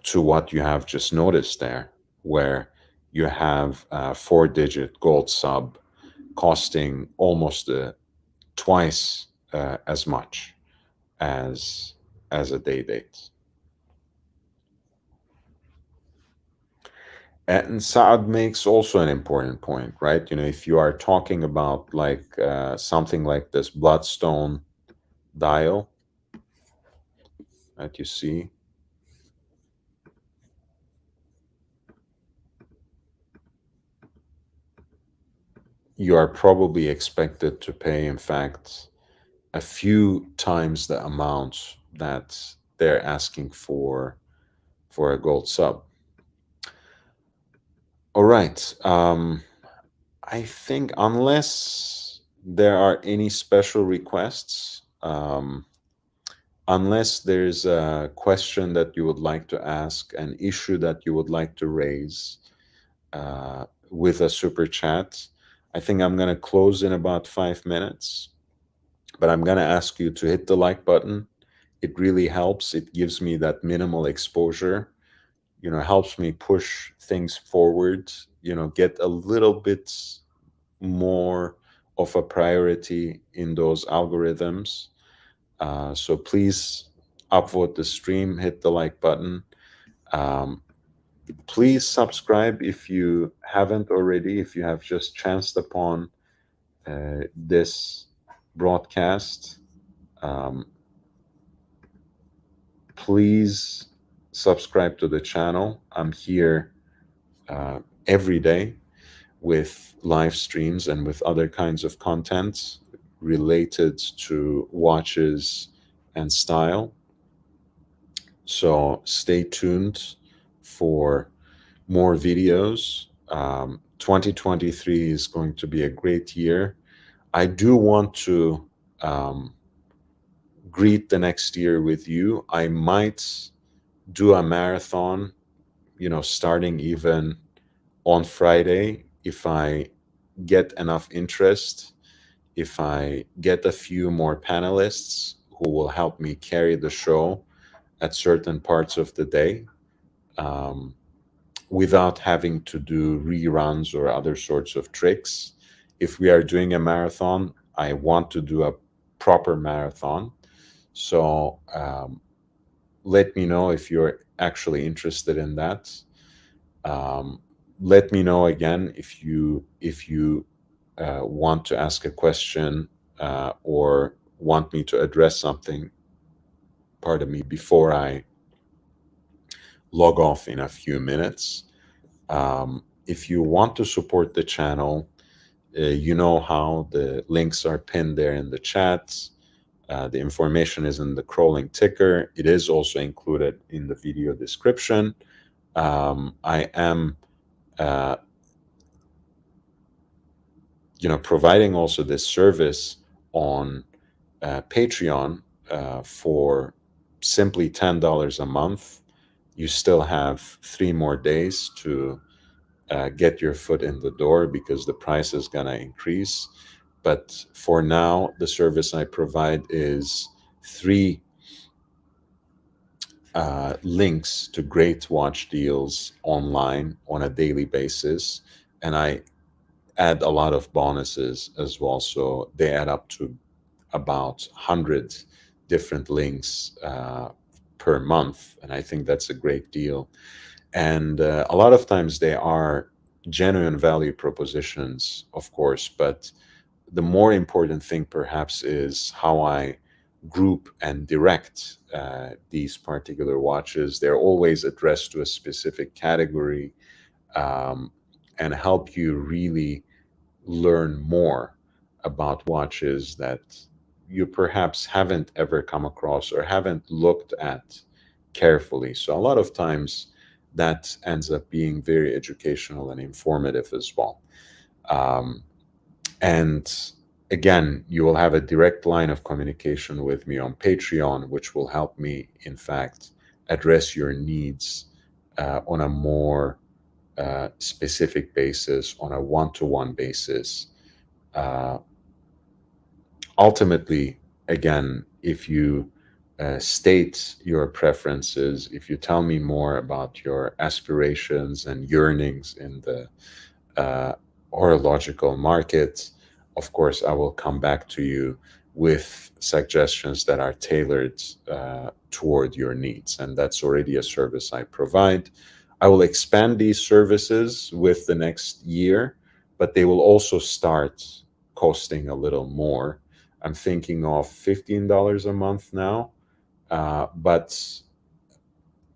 to what you have just noticed there, where you have a 4 digit gold sub costing almost twice as much as a day date. And Saad makes also an important point, right? If you are talking about like something like this bloodstone dial that you see, you are probably expected to pay, in fact, a few times the amount that they're asking for a gold sub. All right. I think unless there are any special requests, unless there's a question that you would like to ask, an issue that you would like to raise with a super chat, I think I'm going to close in about 5 minutes. But I'm going to ask you to hit the like button. It really helps. It gives me that minimal exposure, helps me push things forward, get a little bit more of a priority in those algorithms. So please upvote the stream, hit the like button. Um, Please subscribe if you haven't already, if you have just chanced upon this broadcast. Um, please subscribe to the channel. I'm here uh, every day with live streams and with other kinds of content related to watches and style. So stay tuned for more videos. 2023 is going to be a great year. I do want to um, greet the next year with you. I might do a marathon, starting even on Friday if I get enough interest, if I get a few more panelists who will help me carry the show at certain parts of the day, um, without having to do reruns or other sorts of tricks. If we are doing a marathon, I want to do a proper marathon. So let me know if you're actually interested in that. Um, Let me know again if you want to ask a question or want me to address something, pardon me, before I log off in a few minutes. If you want to support the channel, you know how the links are pinned there in the chat. The information is in the crawling ticker. It is also included in the video description. I am uh, providing also this service on Patreon for simply $10 a month. You still have 3 more days to get your foot in the door because the price is going to increase. But for now, the service I provide is three links to great watch deals online on a daily basis. And I add a lot of bonuses as well. So they add up to about 100 different links per month. And I think that's a great deal. And a lot of times they are genuine value propositions, of course, but the more important thing perhaps is how I group and direct these particular watches. They're always addressed to a specific category, um, and help you really learn more about watches that you perhaps haven't ever come across or haven't looked at carefully. So, a lot of times that ends up being very educational and informative as well. Um, and again, you will have a direct line of communication with me on Patreon, which will help me, in fact, address your needs on a more specific basis, on a one to one basis. Uh, Ultimately, again, if you state your preferences, if you tell me more about your aspirations and yearnings in the uh, horological market, of course, I will come back to you with suggestions that are tailored toward your needs. And that's already a service I provide. I will expand these services with the next year, but they will also start costing a little more. I'm thinking of $15 a month now, but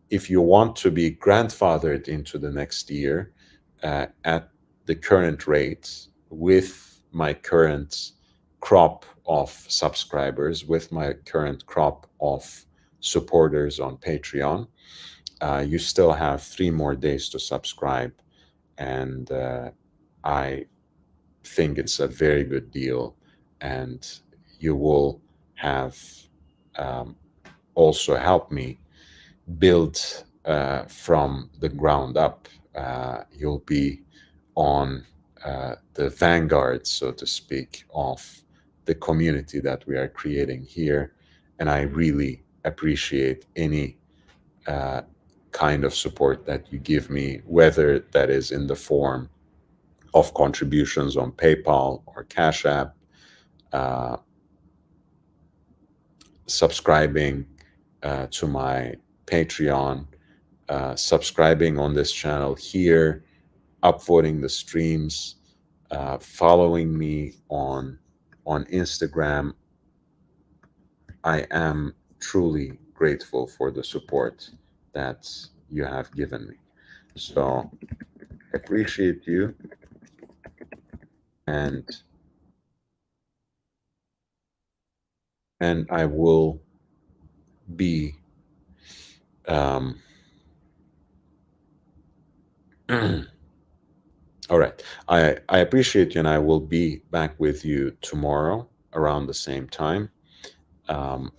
if you want to be grandfathered into the next year at the current rates with my current crop of subscribers, with my current crop of supporters on Patreon, you still have 3 more days to subscribe. And I think it's a very good deal. And you will have um, also helped me build from the ground up. You'll be on the vanguard, so to speak, of the community that we are creating here. And I really appreciate any uh, kind of support that you give me, whether that is in the form of contributions on PayPal or Cash App, uh, subscribing to my Patreon, subscribing on this channel here, upvoting the streams, following me on Instagram. I am truly grateful for the support that you have given me. So I appreciate you, and I will be um, all right. I appreciate you, and I will be back with you tomorrow around the same time. Um,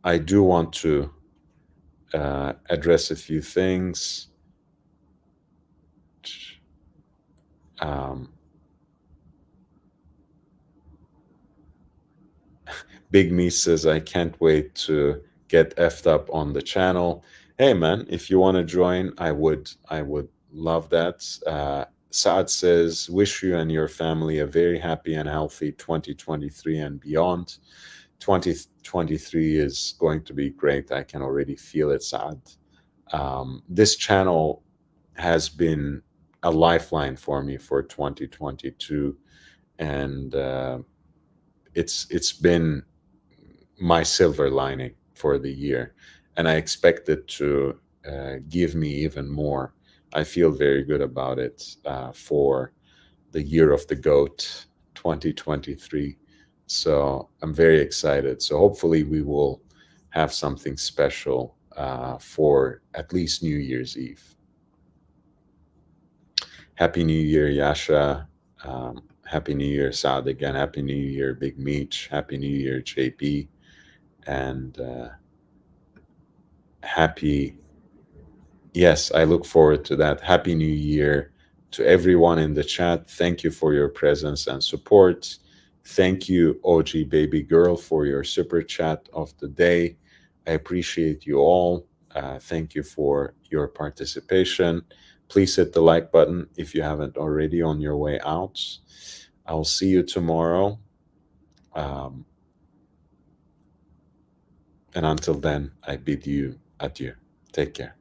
I do want to address a few things. Um, Big Me says, I can't wait to get effed up on the channel. Hey man, if you want to join, I would love that. Saad says, wish you and your family a very happy and healthy 2023 and beyond. 2023 is going to be great. I can already feel it, Saad. This channel has been a lifeline for me for 2022, and it's been my silver lining for the year, and I expect it to give me even more. I feel very good about it for the year of the goat 2023. So I'm very excited. So hopefully we will have something special for at least New Year's Eve. Happy New Year, Yasha. Happy New Year, Saad again. Happy New Year, Big Meech. Happy New Year, JP. And happy, yes, I look forward to that. Happy New Year to everyone in the chat. Thank you for your presence and support. Thank you, OG Baby Girl, for your super chat of the day. I appreciate you all. Thank you for your participation. Please hit the like button if you haven't already on your way out. I'll see you tomorrow. Um, and until then, I bid you adieu. Take care.